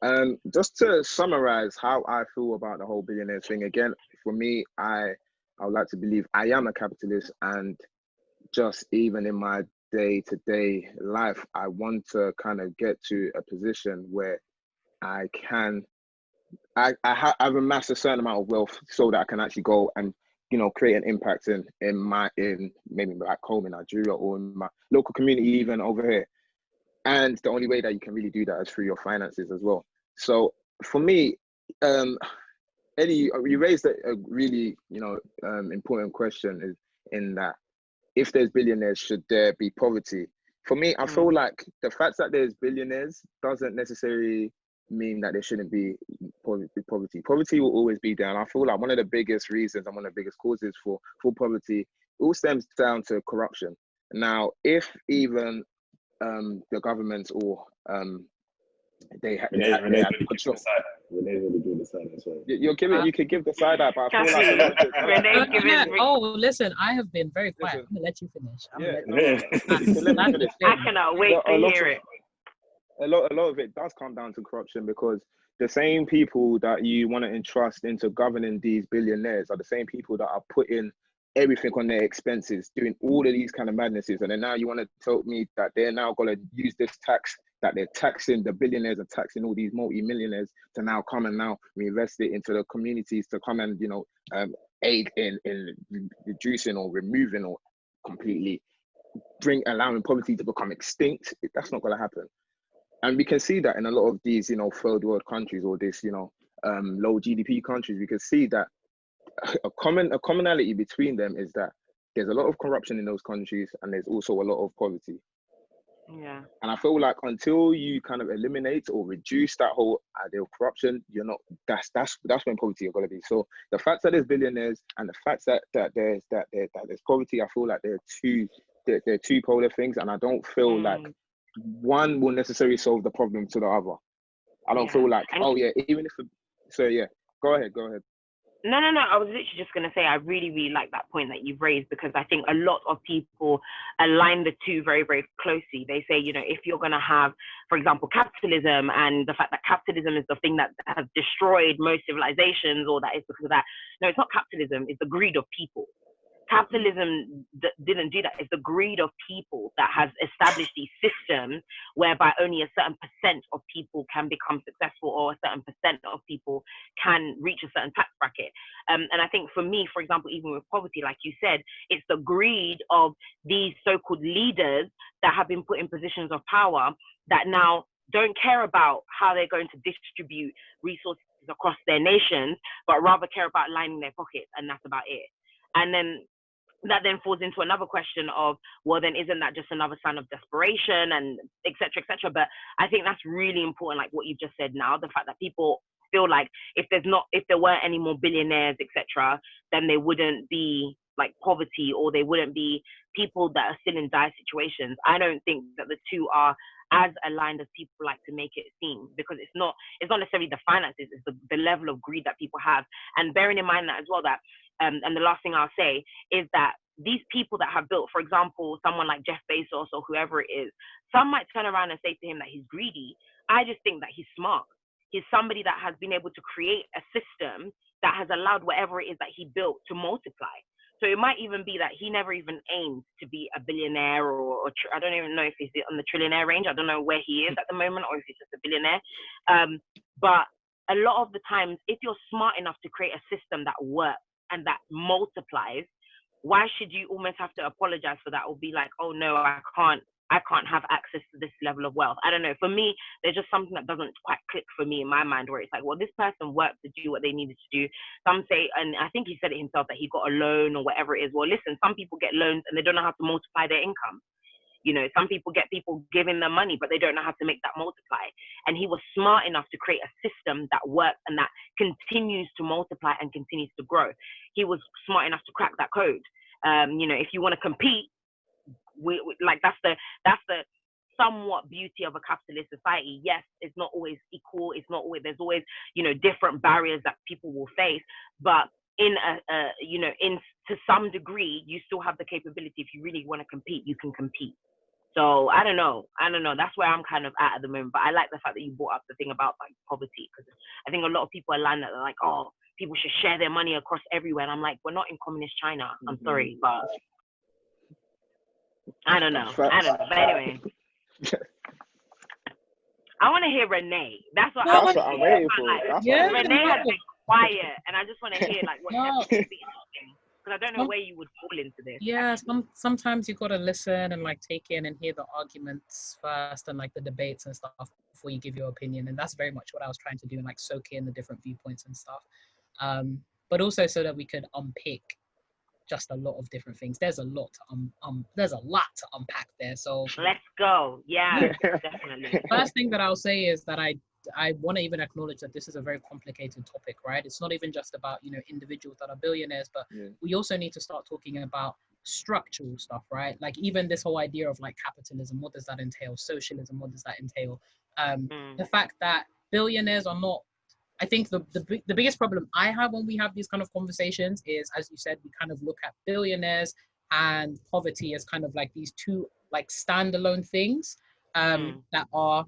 And just to summarize how I feel about the whole billionaire thing, again, for me, I would like to believe I am a capitalist, and just even in my day-to-day life, I want to kind of get to a position where I have amassed a certain amount of wealth so that I can actually go and, you know, create an impact in maybe back home in Nigeria or in my local community, even over here. And the only way that you can really do that is through your finances as well. So for me, Eddie, you raised a really, you know, important question, is in that if there's billionaires, should there be poverty? For me, I feel like the fact that there's billionaires doesn't necessarily mean that there shouldn't be poverty. Poverty will always be there. And I feel like one of the biggest reasons and one of the biggest causes for poverty all stems down to corruption. Now, if even the governments or they have control. Renee's really doing the side as well. You could give the side eye, but I feel like a lot of it. Renee's giving. Oh, listen, I have been very quiet. I'm gonna let you finish. I cannot wait to hear it. A lot of it does come down to corruption, because the same people that you want to entrust into governing these billionaires are the same people that are putting everything on their expenses, doing all of these kind of madnesses. And then now you want to tell me that they're now going to use this tax, that they're taxing, the billionaires are taxing all these multi-millionaires to now come and now reinvest it into the communities to come and, you know, aid in reducing or removing or completely allowing poverty to become extinct. That's not going to happen. And we can see that in a lot of these, you know, third world countries, or this, you know, low GDP countries. We can see that a commonality between them is that there's a lot of corruption in those countries, and there's also a lot of poverty. Yeah. And I feel like until you kind of eliminate or reduce that whole idea of corruption, you're not. That's when poverty is going to be. So the fact that there's billionaires and the fact that there's poverty, I feel like they're two polar things, and I don't feel like one will necessarily solve the problem to the other. I don't feel like, even if. So yeah, go ahead. No. I was literally just going to say, I really, really like that point that you've raised, because I think a lot of people align the two very, very closely. They say, you know, if you're going to have, for example, capitalism, and the fact that capitalism is the thing that has destroyed most civilizations, or that is because of that. No, it's not capitalism. It's the greed of people. Capitalism didn't do that. It's the greed of people that has established these systems whereby only a certain percent of people can become successful, or a certain percent of people can reach a certain tax bracket. And I think for me, for example, even with poverty, like you said, it's the greed of these so-called leaders that have been put in positions of power that now don't care about how they're going to distribute resources across their nations, but rather care about lining their pockets, and that's about it. And then that then falls into another question of, well, then isn't that just another sign of desperation, and et cetera, et cetera. But I think that's really important, like what you've just said now, the fact that people feel like if there weren't any more billionaires, et cetera, then there wouldn't be like poverty, or there wouldn't be people that are still in dire situations. I don't think that the two are as aligned as people like to make it seem, because it's not necessarily the finances, it's the level of greed that people have. And bearing in mind that as well, that and the last thing I'll say is that these people that have built, for example, someone like Jeff Bezos or whoever it is, some might turn around and say to him that he's greedy. I just think that he's smart. He's somebody that has been able to create a system that has allowed whatever it is that he built to multiply. So it might even be that he never even aimed to be a billionaire, or I don't even know if he's on the trillionaire range. I don't know where he is at the moment, or if he's just a billionaire. But a lot of the times, if you're smart enough to create a system that works and that multiplies, why should you almost have to apologize for that, or be like, oh no, I can't have access to this level of wealth? I don't know. For me, there's just something that doesn't quite click for me in my mind, where it's like, well, this person worked to do what they needed to do. Some say, and I think he said it himself, that he got a loan or whatever it is. Well, listen, some people get loans and they don't know how to multiply their income. You know, some people get people giving them money, but they don't know how to make that multiply. And he was smart enough to create a system that works and that continues to multiply and continues to grow. He was smart enough to crack that code. You know, if you want to compete, we like that's the somewhat beauty of a capitalist society. Yes, it's not always equal. It's not always, there's always, you know, different barriers that people will face. But in you know, to some degree, you still have the capability. If you really want to compete, you can compete. So I don't know. That's where I'm kind of at the moment. But I like the fact that you brought up the thing about like poverty, because I think a lot of people align that, they're like, oh, people should share their money across everywhere. And I'm like, we're not in communist China. I'm sorry, but I don't know. But anyway, I want to hear Renee. That's what I want to hear. Waiting for. Like, Renee has been quiet, and I just want to hear like what interesting. Because I don't know where you would fall into this. Yeah, sometimes you gotta listen and like take in and hear the arguments first, and like the debates and stuff before you give your opinion. And that's very much what I was trying to do, and like soak in the different viewpoints and stuff. But also so that we could unpick just a lot of different things. There's a lot to unpack there. So let's go. Yeah, definitely. First thing that I'll say is that I want to even acknowledge that this is a very complicated topic, right? It's not even just about, you know, individuals that are billionaires, but we also need to start talking about structural stuff, right? Like even this whole idea of like capitalism, what does that entail? Socialism, what does that entail? The fact that billionaires are not, I think the biggest problem I have when we have these kind of conversations is, as you said, we kind of look at billionaires and poverty as kind of like these two like standalone things that are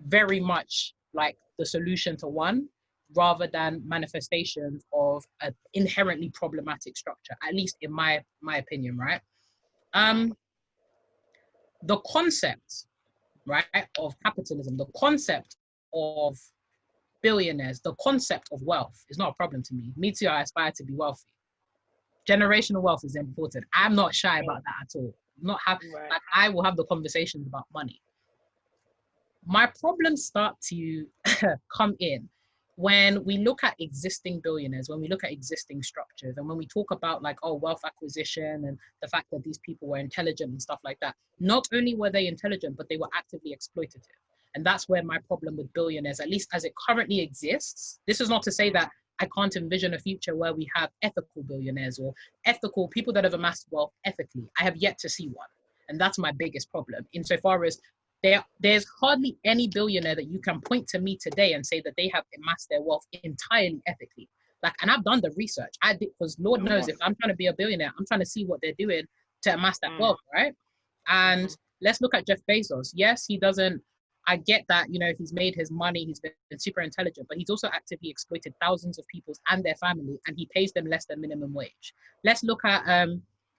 very much like the solution to one, rather than manifestations of an inherently problematic structure, at least in my opinion, right? The concept, right, of capitalism, the concept of billionaires, the concept of wealth is not a problem to me. Me too, I aspire to be wealthy. Generational wealth is important. I'm not shy about that at all. Not happy, like I will have the conversations about money. My problems start to come in when we look at existing billionaires, when we look at existing structures, and when we talk about like, oh, wealth acquisition and the fact that these people were intelligent and stuff like that. Not only were they intelligent, but they were actively exploitative. And that's where my problem with billionaires, at least as it currently exists, this is not to say that I can't envision a future where we have ethical billionaires or ethical people that have amassed wealth ethically. I have yet to see one. And that's my biggest problem, insofar as there's hardly any billionaire that you can point to me today and say that they have amassed their wealth entirely ethically. Like, and I've done the research. I did, because Lord knows if I'm trying to be a billionaire, I'm trying to see what they're doing to amass that wealth, right? And let's look at Jeff Bezos. Yes, he doesn't, I get that, you know, he's made his money, he's been super intelligent, but he's also actively exploited thousands of people and their family, and he pays them less than minimum wage. Let's look at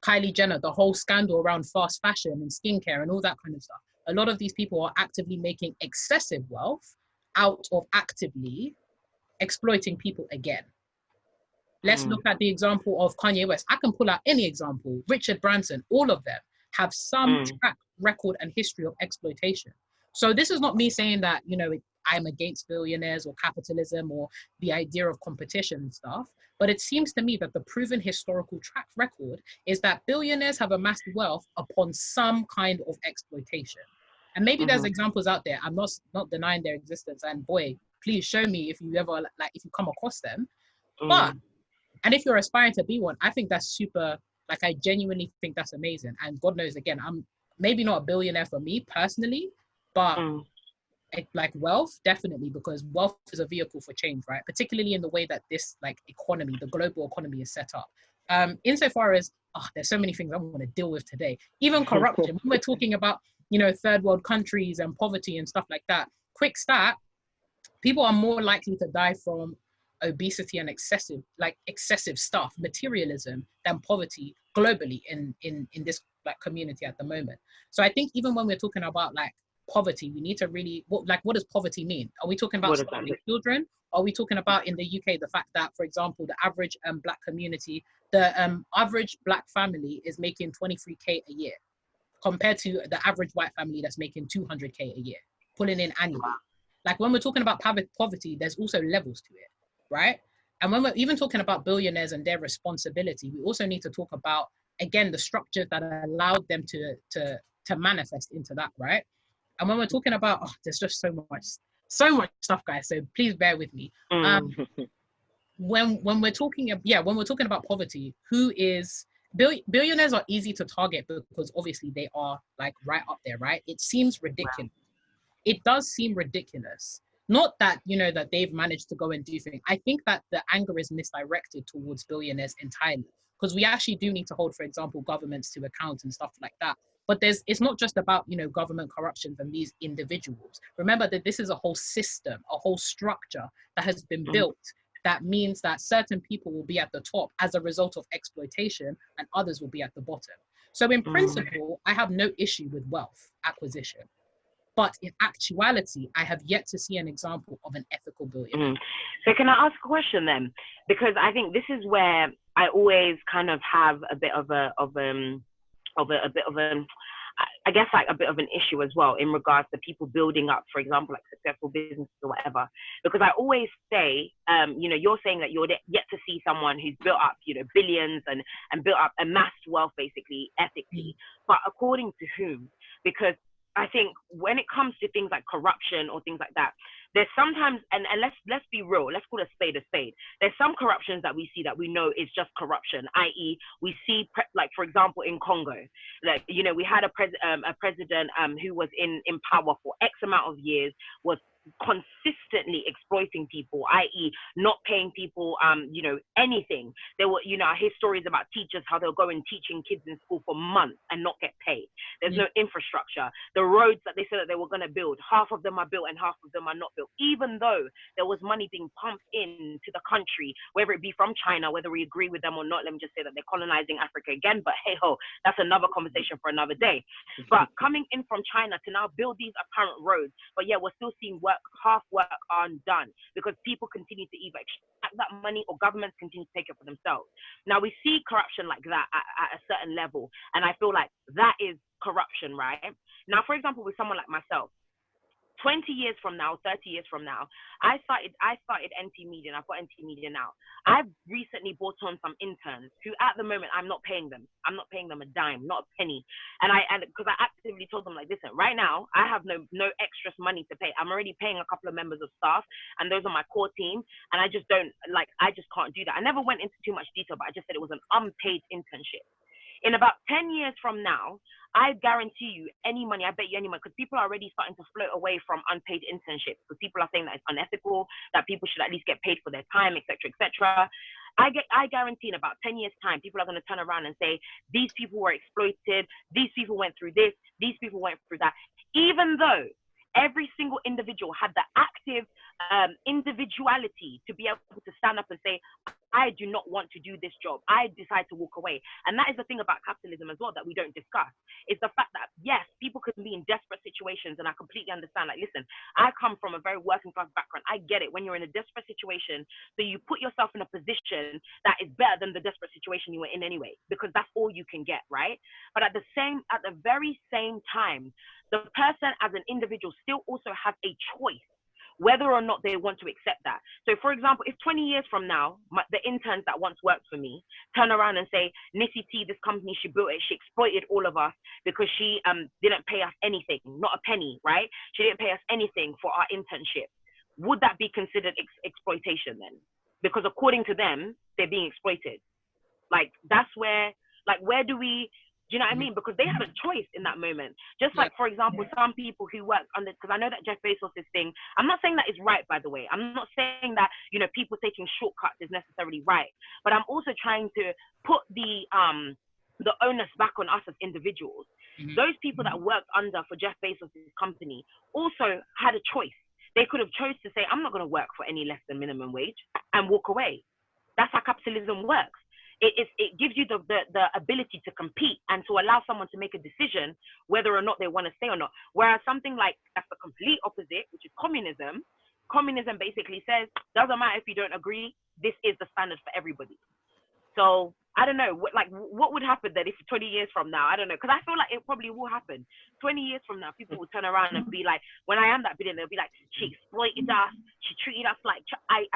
Kylie Jenner, the whole scandal around fast fashion and skincare and all that kind of stuff. A lot of these people are actively making excessive wealth out of actively exploiting people again. Let's look at the example of Kanye West. I can pull out any example. Richard Branson, all of them have some track record and history of exploitation. So this is not me saying that, you know, I'm against billionaires or capitalism or the idea of competition and stuff. But it seems to me that the proven historical track record is that billionaires have amassed wealth upon some kind of exploitation. And maybe there's examples out there. I'm not denying their existence. And boy, please show me if you ever, like, if you come across them. But, and if you're aspiring to be one, I think that's super, like, I genuinely think that's amazing. And God knows, again, I'm maybe not a billionaire for me personally, but like wealth, definitely, because wealth is a vehicle for change, right? Particularly in the way that this, like, economy, the global economy is set up. Insofar as, there's so many things I want to deal with today. Even corruption, when we're talking about, you know, third world countries and poverty and stuff like that. Quick stat, people are more likely to die from obesity and excessive stuff, materialism, than poverty globally in this, like, community at the moment. So I think even when we're talking about, like, poverty, we need to really, what does poverty mean? Are we talking about starving children? Are we talking about, in the UK, the fact that, for example, the average black community, the average black family is making 23K a year compared to the average white family that's making 200K a year, pulling in annually. Like, when we're talking about poverty, there's also levels to it, right? And when we're even talking about billionaires and their responsibility, we also need to talk about, again, the structures that allowed them to manifest into that, right? And when we're talking about, there's just so much stuff, guys. So please bear with me. When we're talking about poverty, billionaires are easy to target because obviously they are, like, right up there, right? It seems ridiculous. It does seem ridiculous. Not that, you know, that they've managed to go and do things. I think that the anger is misdirected towards billionaires entirely, because we actually do need to hold, for example, governments to account and stuff like that. But it's not just about, you know, government corruptions and these individuals. Remember that this is a whole system, a whole structure that has been built. That means that certain people will be at the top as a result of exploitation and others will be at the bottom. So in principle, I have no issue with wealth acquisition. But in actuality, I have yet to see an example of an ethical billionaire. So can I ask a question then? Because I think this is where I always kind of have a bit of an issue as well in regards to people building up, for example, like successful businesses or whatever. Because I always say, you know, you're saying that you're yet to see someone who's built up, you know, billions and built up amassed wealth, basically, ethically. But according to whom? Because I think when it comes to things like corruption or things like that, there's sometimes, and let's be real, let's call a spade a spade. There's some corruptions that we see that we know is just corruption, i.e. we see, like, for example, in Congo, like, you know, we had a president who was in power for X amount of years, was consistently exploiting people, i.e. not paying people, you know, anything. There were, you know, I hear stories about teachers, how they'll go and teaching kids in school for months and not get paid. There's no infrastructure. The roads that they said that they were going to build, half of them are built and half of them are not built, even though there was money being pumped into the country, whether it be from China, whether we agree with them or not. Let me just say that they're colonizing Africa again, but hey ho, that's another conversation for another day. But coming in from China to now build these apparent roads, but yeah, we're still seeing half work undone because people continue to either extract that money or governments continue to take it for themselves. Now we see corruption like that at a certain level, and I feel like that is corruption, right? Now, for example, with someone like myself, 20 years from now, 30 years from now, I started NT Media, and I've got NT Media now. I've recently brought on some interns who at the moment I'm not paying them. I'm not paying them a dime, not a penny. And because I actively told them, like, listen, right now I have no extra money to pay. I'm already paying a couple of members of staff, and those are my core team, and I just can't do that. I never went into too much detail, but I just said it was an unpaid internship. In about 10 years from now, I guarantee you any money, I bet you any money, because people are already starting to float away from unpaid internships, because people are saying that it's unethical, that people should at least get paid for their time, etc., etc. I guarantee in about 10 years' time, people are going to turn around and say, these people were exploited, these people went through this, these people went through that. Even though every single individual had the active individuality to be able to stand up and say, I do not want to do this job. I decide to walk away. And that is the thing about capitalism as well that we don't discuss. It's the fact that, yes, people can be in desperate situations, and I completely understand. Like, listen, I come from a very working class background. I get it. When you're in a desperate situation, so you put yourself in a position that is better than the desperate situation you were in anyway, because that's all you can get, right? But at the very same time, the person as an individual still also has a choice whether or not they want to accept that. So for example, if 20 years from now, the interns that once worked for me turn around and say, Nissy Tee, this company, she built it, she exploited all of us because she didn't pay us anything, not a penny, right? She didn't pay us anything for our internship. Would that be considered exploitation then? Because according to them, they're being exploited. Like, that's where, like, where do we, do you know what I mean? Because they had a choice in that moment. Just like, for example, some people who work under, because I know that Jeff Bezos' thing, I'm not saying that is right, by the way. I'm not saying that, you know, people taking shortcuts is necessarily right. But I'm also trying to put the onus back on us as individuals. Those people that worked under for Jeff Bezos' company also had a choice. They could have chose to say, I'm not going to work for any less than minimum wage and walk away. That's how capitalism works. It gives you the ability to compete and to allow someone to make a decision whether or not they want to stay or not. Whereas something like, that's the complete opposite, which is communism. Communism basically says, doesn't matter if you don't agree, this is the standard for everybody. So I don't know, what would happen then if 20 years from now, I don't know, because I feel like it probably will happen. 20 years from now, people will turn around and be like, when I am that billionaire, they'll be like, she exploited us, she treated us like, I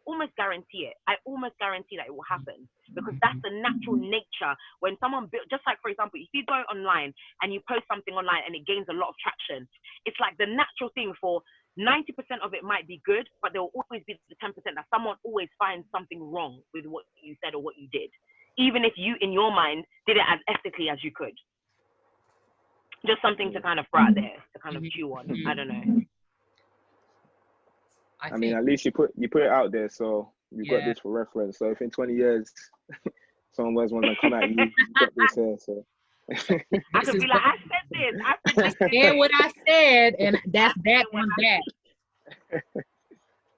almost guarantee it. I almost guarantee that it will happen, because that's the natural nature. When someone just like, for example, if you go online and you post something online and it gains a lot of traction, it's like the natural thing for 90% of it might be good, but there will always be the 10% that someone always finds something wrong with what you said or what you did, even if you, in your mind, did it as ethically as you could. Just something to kind of throw out there, to kind of chew on. I don't know. I mean, at least you put it out there, so you've got this for reference. So if in 20 years, someone wants to come at you, you've got this here, so. I could be like, I said this. I said what I said, and that's that on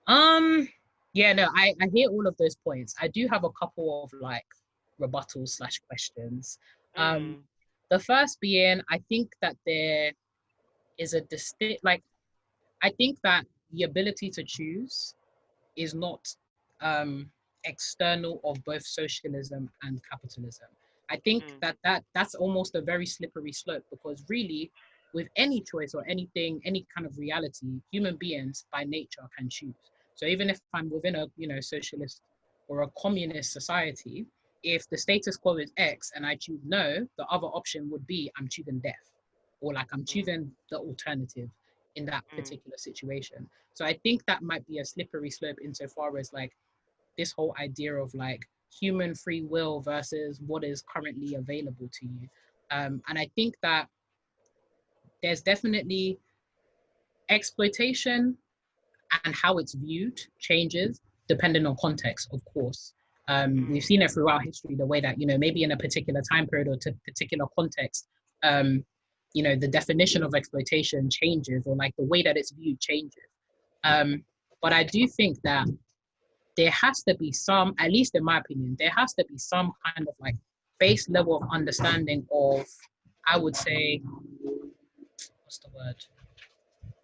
that. Yeah, no, I hear all of those points. I do have a couple of like rebuttals / questions. The first being, I think that there is a distinct, like, I think that the ability to choose is not external of both socialism and capitalism. I think that's almost a very slippery slope, because really, with any choice or anything, any kind of reality, human beings by nature can choose. So even if I'm within a, you know, socialist or a communist society, if the status quo is X and I choose no, the other option would be I'm choosing death, or like I'm choosing the alternative in that particular situation. So I think that might be a slippery slope insofar as like this whole idea of like human free will versus what is currently available to you. And I think that there's definitely exploitation, and how it's viewed changes depending on context, of course. We've seen it throughout history, the way that, you know, maybe in a particular time period or to particular context, you know, the definition of exploitation changes, or like the way that it's viewed changes. But I do think that there has to be some, at least in my opinion, there has to be some kind of like base level of understanding of, I would say, what's the word?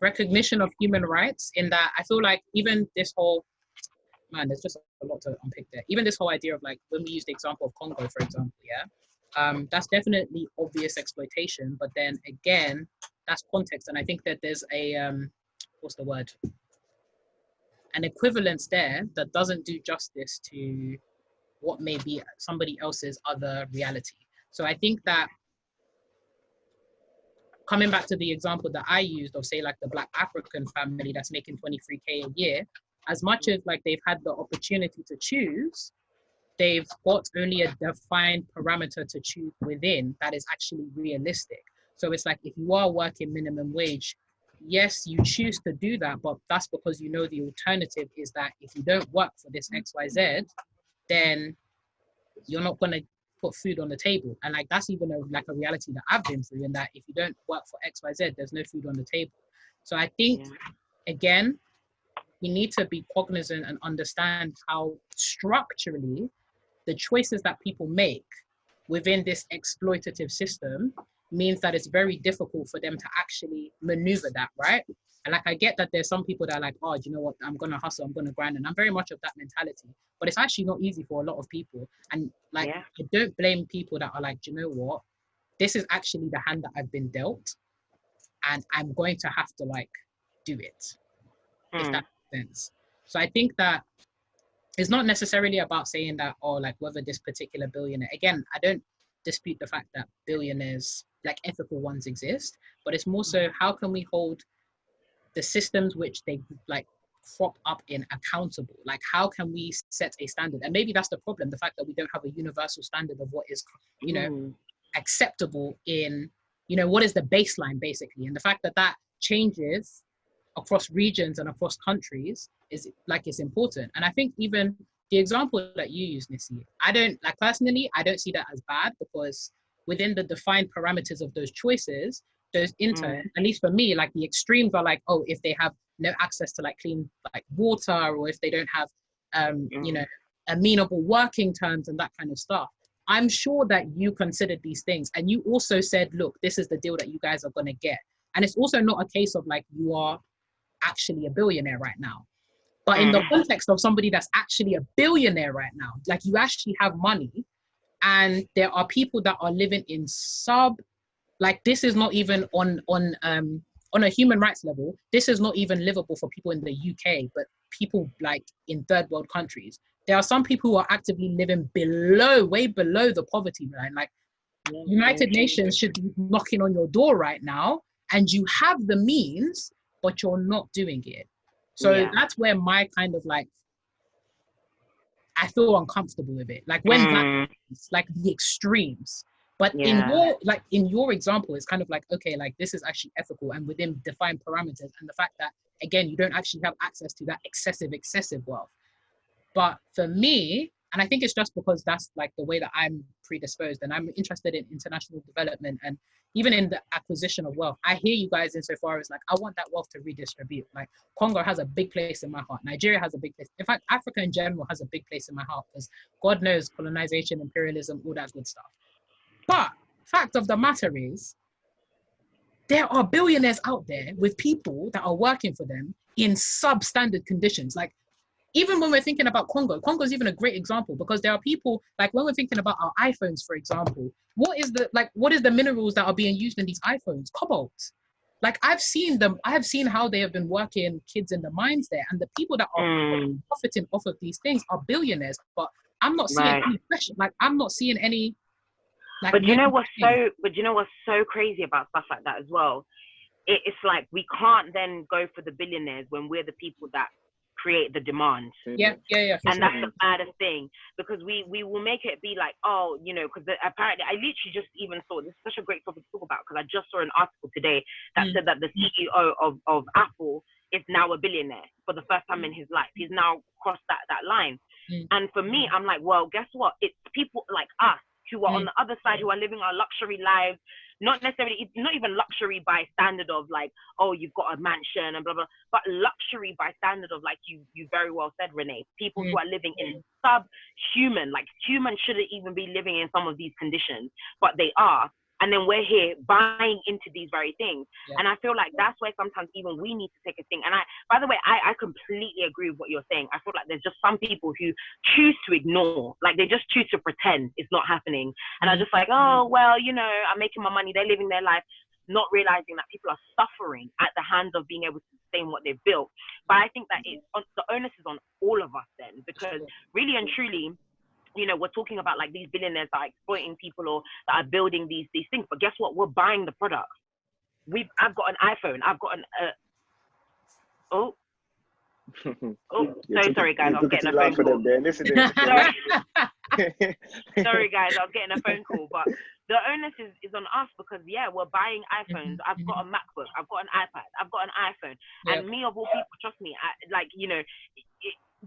Recognition of human rights, in that I feel like even this whole, man, there's just a lot to unpick there. Even this whole idea of like, when we use the example of Congo, for example, that's definitely obvious exploitation, but then again, that's context. And I think that there's a, what's the word? An equivalence there that doesn't do justice to what may be somebody else's other reality. So I think that, coming back to the example that I used of, say, like the Black African family that's making 23K a year, as much as like they've had the opportunity to choose, they've got only a defined parameter to choose within that is actually realistic. So it's like, if you are working minimum wage, yes, you choose to do that, but that's because you know the alternative is that if you don't work for this XYZ, then you're not going to put food on the table. And like, that's even a reality that I've been through, in that if you don't work for XYZ, there's no food on the table. So I think, again, we need to be cognizant and understand how structurally the choices that people make within this exploitative system means that it's very difficult for them to actually maneuver that, right? And like, I get that there's some people that are like, oh, do you know what? I'm going to hustle, I'm going to grind. And I'm very much of that mentality. But it's actually not easy for a lot of people. And like, I don't blame people that are like, do you know what? This is actually the hand that I've been dealt. And I'm going to have to like do it, if that makes sense. So I think that it's not necessarily about saying that, or like whether this particular billionaire, again, I don't dispute the fact that billionaires, like ethical ones, exist, but it's more so, how can we hold the systems which they like crop up in accountable? Like, how can we set a standard? And maybe that's the problem, the fact that we don't have a universal standard of what is, you know, acceptable in, you know, what is the baseline basically. And the fact that that changes across regions and across countries is like, it's important. And I think even the example that you use, Nissy, I don't, like, personally, I don't see that as bad, because within the defined parameters of those choices, those at least for me, like the extremes are like, oh, if they have no access to like clean like water, or if they don't have you know, amenable working terms and that kind of stuff. I'm sure that you considered these things, and you also said, look, this is the deal that you guys are going to get. And it's also not a case of like, you are actually a billionaire right now, but in the context of somebody that's actually a billionaire right now, like, you actually have money, and there are people that are living in like, this is not even on a human rights level, this is not even livable for people in the UK, but people like in third world countries. There are some people who are actively living way below the poverty line. Like, United Nations should be knocking on your door right now, and you have the means, but you're not doing it. So that's where my kind of like, I feel uncomfortable with it. Like, when that happens, like the extremes. But in your example, it's kind of like, okay, like, this is actually ethical and within defined parameters. And the fact that, again, you don't actually have access to that excessive wealth. But for me, and I think it's just because that's like the way that I'm predisposed, and I'm interested in international development and even in the acquisition of wealth. I hear you guys insofar as like, I want that wealth to redistribute. Like, Congo has a big place in my heart. Nigeria has a big place. In fact, Africa in general has a big place in my heart, because God knows, colonization, imperialism, all that good stuff. But fact of the matter is, there are billionaires out there with people that are working for them in substandard conditions. Like, even when we're thinking about Congo is even a great example, because there are people, like, when we're thinking about our iPhones, for example, what is the minerals that are being used in these iPhones? Cobalt. Like, I have seen how they have been working kids in the mines there, and the people that are profiting off of these things are billionaires. But I'm not seeing any pressure. Like, I'm not seeing any. Like, but you know what's so crazy about stuff like that as well? It's like, we can't then go for the billionaires when we're the people that create the demand. Yeah. And that's the maddest thing, because we will make it be like, oh, you know, because apparently, I literally just even saw, this is such a great topic to talk about, because I just saw an article today that said that the CEO of Apple is now a billionaire for the first time in his life. He's now crossed that line. And for me, I'm like, well, guess what? It's people like us who are on the other side, who are living our luxury lives, not necessarily, it's not even luxury by standard of like, oh, you've got a mansion and blah, blah, but luxury by standard of, like you very well said, Renee, people who are living in subhuman, like humans shouldn't even be living in some of these conditions, but they are. And then we're here buying into these very things. And I feel like that's where sometimes even we need to take a thing. And by the way, I completely agree with what you're saying. I feel like there's just some people who choose to ignore, like they just choose to pretend it's not happening. And I'm just like, oh, well, you know, I'm making my money, they're living their life, not realizing that people are suffering at the hands of being able to sustain what they've built. But I think that the onus is on all of us then, because really and truly, you know, we're talking about like these billionaires that are exploiting people or that are building these things. But guess what? We're buying the product. I've got an iPhone. I've got an Oh, so sorry, guys. I was getting a phone for them call. there. Listen, Sorry. Sorry, guys. I was getting a phone call, but the onus is on us because yeah, we're buying iPhones. I've got a MacBook. I've got an iPad. I've got an iPhone. Yep. And me of all people, trust me,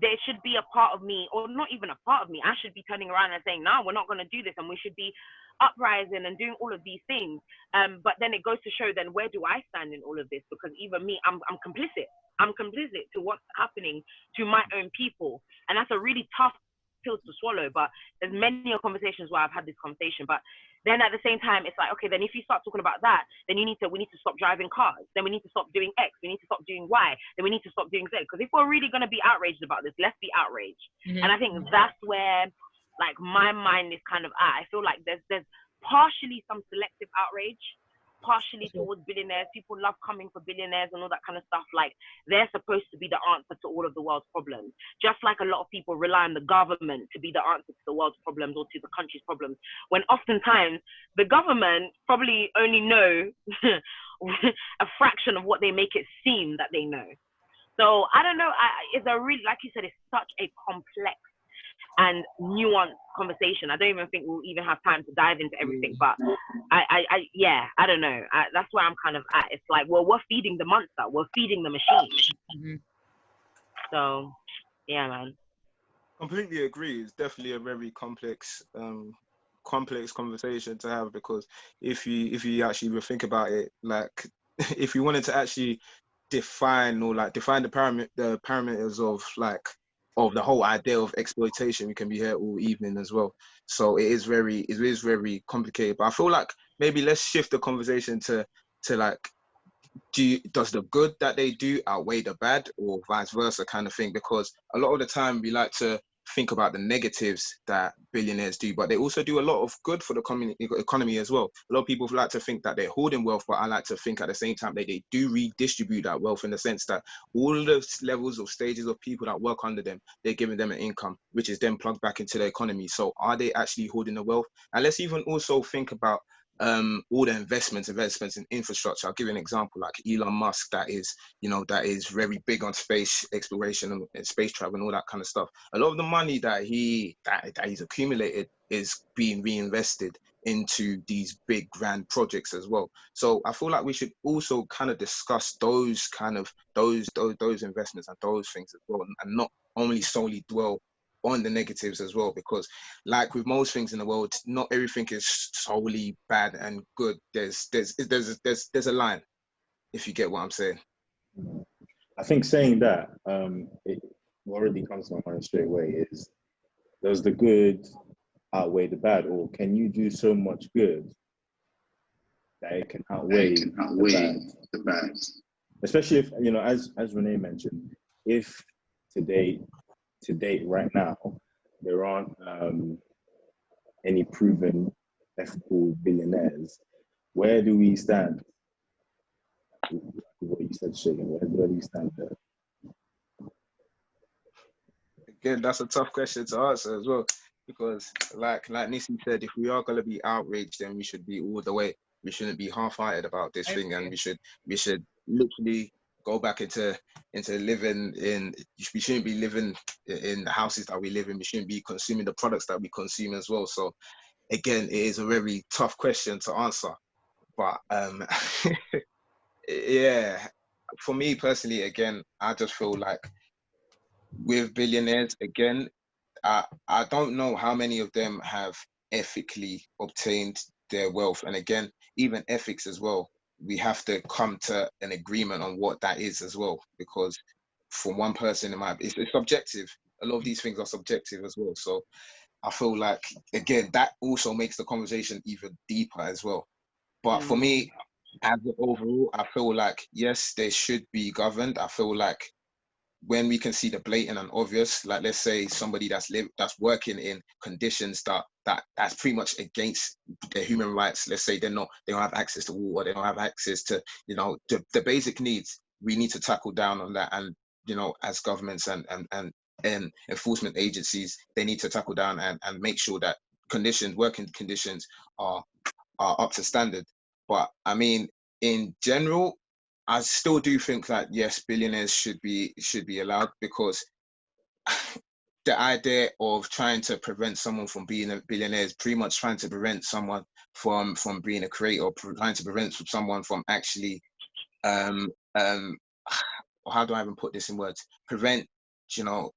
there should be a part of me, or not even a part of me. I should be turning around and saying, "No, we're not going to do this," and we should be uprising and doing all of these things. But then it goes to show, then where do I stand in all of this? Because even me, I'm complicit. I'm complicit to what's happening to my own people, and that's a really tough pill to swallow. But there's many conversations where I've had this conversation, but then at the same time it's like, okay, then if you start talking about that, then we need to stop driving cars, then we need to stop doing X, we need to stop doing Y, then we need to stop doing Z. Because if we're really going to be outraged about this, let's be outraged. And I think that's where like my mind is kind of at. I feel like there's partially some selective outrage, partially towards billionaires. People love coming for billionaires and all that kind of stuff. Like they're supposed to be the answer to all of the world's problems. Just like a lot of people rely on the government to be the answer to the world's problems or to the country's problems, when oftentimes the government probably only know a fraction of what they make it seem that they know. So I don't know. It's a really, like you said, it's such a complex and nuanced conversation. I don't even think we'll even have time to dive into everything, but I don't know. That's where I'm kind of at. It's like, well, we're feeding the monster, we're feeding the machine. So yeah, man. Completely agree. It's definitely a very complex conversation to have, because if you actually think about it, like if you wanted to actually define the parameters of the whole idea of exploitation, we can be here all evening as well. So it is very complicated. But I feel like maybe let's shift the conversation to like, does the good that they do outweigh the bad, or vice versa kind of thing? Because a lot of the time we like to think about the negatives that billionaires do, but they also do a lot of good for the economy as well. A lot of people like to think that they're hoarding wealth, but I like to think at the same time that they do redistribute that wealth, in the sense that all of the levels of stages of people that work under them, they're giving them an income, which is then plugged back into the economy. So are they actually hoarding the wealth? And let's even also think about all the investments in infrastructure. I'll give you an example, like Elon Musk, that is very big on space exploration and space travel and all that kind of stuff. A lot of the money that he's accumulated is being reinvested into these big grand projects as well. So I feel like we should also kind of discuss those investments and those things as well, and not only solely dwell on the negatives as well, because like with most things in the world, not everything is solely bad and good. There's a line, if you get what I'm saying. I think saying that, it already comes to my mind straight away is, does the good outweigh the bad, or can you do so much good that it can outweigh the bad? Especially if, as Renee mentioned, if to date right now, there aren't any proven ethical billionaires, where do we stand? What you said, Segun, where do we stand there? Again, that's a tough question to answer as well, because like Nissy said, if we are going to be outraged, then we should be all the way. We shouldn't be half-hearted about this thing, and we should literally go back into living in. We shouldn't be living in the houses that we live in. We shouldn't be consuming the products that we consume as well. So again, it is a very tough question to answer, but yeah, for me personally, again, I just feel like with billionaires, again, I don't know how many of them have ethically obtained their wealth. And again, even ethics as well, we have to come to an agreement on what that is as well, because for one person, it's subjective. A lot of these things are subjective as well. So I feel like, again, that also makes the conversation even deeper as well. But for me, as overall, I feel like, yes, they should be governed. I feel like when we can see the blatant and obvious, like let's say somebody that's working in conditions that's pretty much against their human rights. Let's say they don't have access to water, they don't have access to the basic needs. We need to tackle down on that, and as governments and enforcement agencies, they need to tackle down and make sure that working conditions are up to standard. But I mean, in general, I still do think that yes, billionaires should be allowed, because the idea of trying to prevent someone from being a billionaire is pretty much trying to prevent someone from being a creator, or trying to prevent someone from actually how do I even put this in words? Prevent, you know,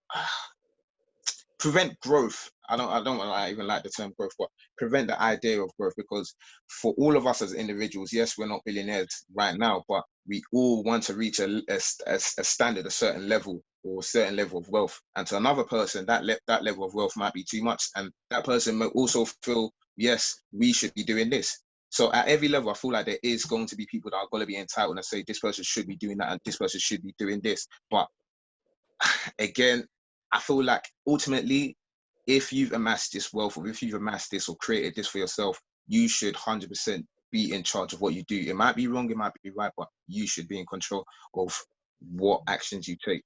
prevent growth. I don't even like the term growth, but prevent the idea of growth, because for all of us as individuals, yes, we're not billionaires right now, but we all want to reach a standard, a certain level, or a certain level of wealth. And to another person, that level of wealth might be too much, and that person might also feel, yes, we should be doing this. So at every level, I feel like there is going to be people that are going to be entitled and say this person should be doing that and this person should be doing this. But again, I feel like ultimately, if you've amassed this wealth, or if you've amassed this or created this for yourself, you should 100% be in charge of what you do. It might be wrong, it might be right, but you should be in control of what actions you take.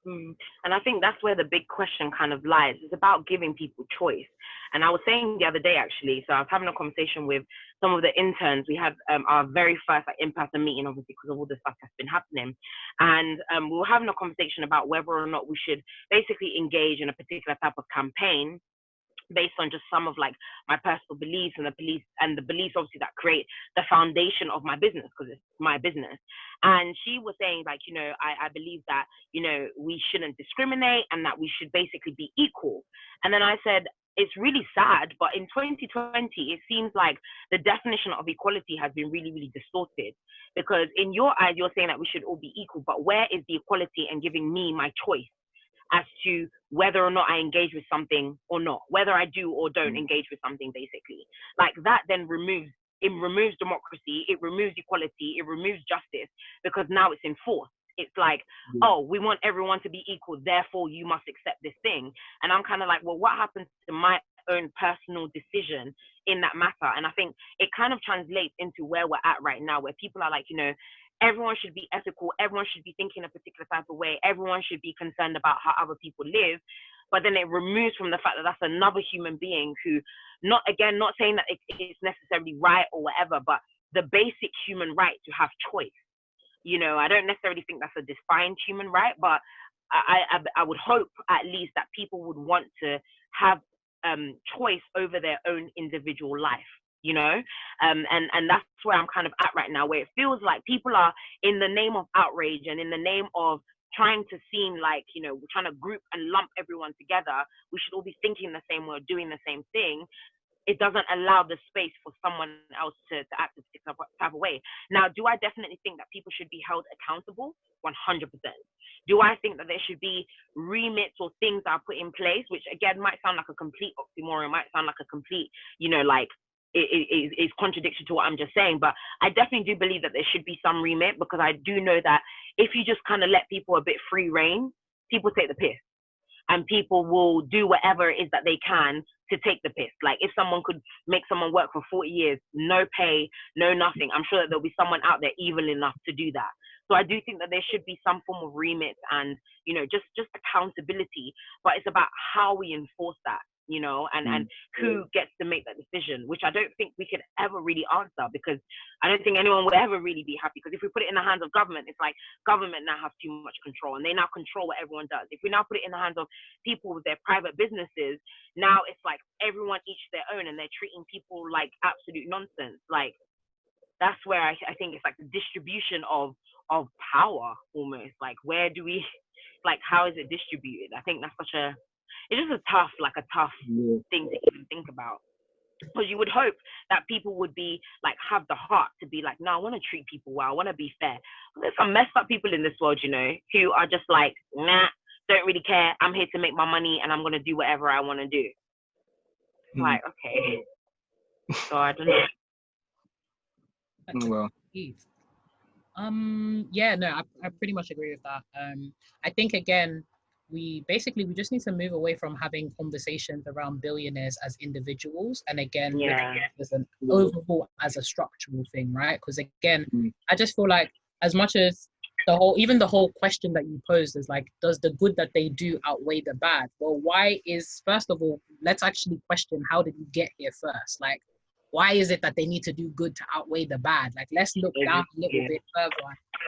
And I think that's where the big question kind of lies. It's about giving people choice. And I was saying the other day, actually, so I was having a conversation with some of the interns. We had our very first in-person meeting, obviously, because of all the stuff that's been happening. And we were having a conversation about whether or not we should basically engage in a particular type of campaign based on just some of like my personal beliefs and the beliefs obviously that create the foundation of my business, because it's my business. And she was saying, like, you know, I believe that, you know, we shouldn't discriminate and that we should basically be equal. And then I said, it's really sad, but in 2020, it seems like the definition of equality has been really, really distorted, because in your eyes, you're saying that we should all be equal, but where is the equality and giving me my choice as to whether or not I engage with something or not, whether I do or don't engage with something, basically? Like, that then removes democracy, it removes equality, it removes justice, because now it's enforced. It's like, oh, we want everyone to be equal, therefore you must accept this thing. And I'm kind of like, well, what happens to my own personal decision in that matter? And I think it kind of translates into where we're at right now, where people are like, you know, everyone should be ethical, everyone should be thinking a particular type of way, everyone should be concerned about how other people live. But then it removes from the fact that that's another human being who, not saying that it's necessarily right or whatever, but the basic human right to have choice. You know, I don't necessarily think that's a defined human right, but I would hope at least that people would want to have choice over their own individual life. You know, and that's where I'm kind of at right now, where it feels like people are, in the name of outrage and in the name of trying to seem like, you know, we're trying to group and lump everyone together, we should all be thinking the same way or doing the same thing. It doesn't allow the space for someone else to act a particular type of way. Now, do I definitely think that people should be held accountable? 100%. Do I think that there should be remits or things that are put in place, which again might sound like a complete oxymoron, might sound like a complete, you know, like, it is contradiction to what I'm just saying, but I definitely do believe that there should be some remit, because I do know that if you just kind of let people a bit free reign, people take the piss, and people will do whatever it is that they can to take the piss. Like, if someone could make someone work for 40 years, no pay, no nothing, I'm sure that there'll be someone out there evil enough to do that. So I do think that there should be some form of remit and, you know, just accountability, but it's about how we enforce that. You know, and who gets to make that decision, which I don't think we could ever really answer, because I don't think anyone would ever really be happy. Because if we put it in the hands of government, it's like government now has too much control, and they now control what everyone does. If we now put it in the hands of people with their private businesses, now it's like everyone each their own, and they're treating people like absolute nonsense. Like, that's where I think it's like the distribution of power almost. Like, where do we, like, how is it distributed? I think that's it's just a tough thing to even think about. Because you would hope that people would be like, have the heart to be like, no, I want to treat people well, I want to be fair. But there's some messed up people in this world, you know, who are just like, nah, don't really care. I'm here to make my money and I'm going to do whatever I want to do. Like, okay. So I don't know. Well, yeah, no, I pretty much agree with that. I think, again, we just need to move away from having conversations around billionaires as individuals, and again, as an overall as a structural thing, right? Because again, I just feel like, as much as the whole question that you posed is like, does the good that they do outweigh the bad? Well, first of all, let's actually question, how did we get here first? Like, why is it that they need to do good to outweigh the bad? Like, let's look down a little bit further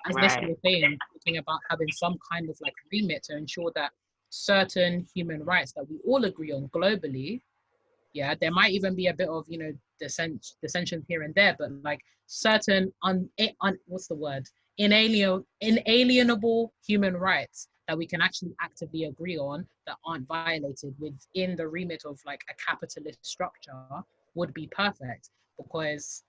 as Nessa was saying, talking about having some kind of like remit to ensure that certain human rights that we all agree on globally, yeah, there might even be a bit of, you know, dissension here and there, but like certain what's the word? Inalienable human rights that we can actually actively agree on that aren't violated within the remit of like a capitalist structure would be perfect. Because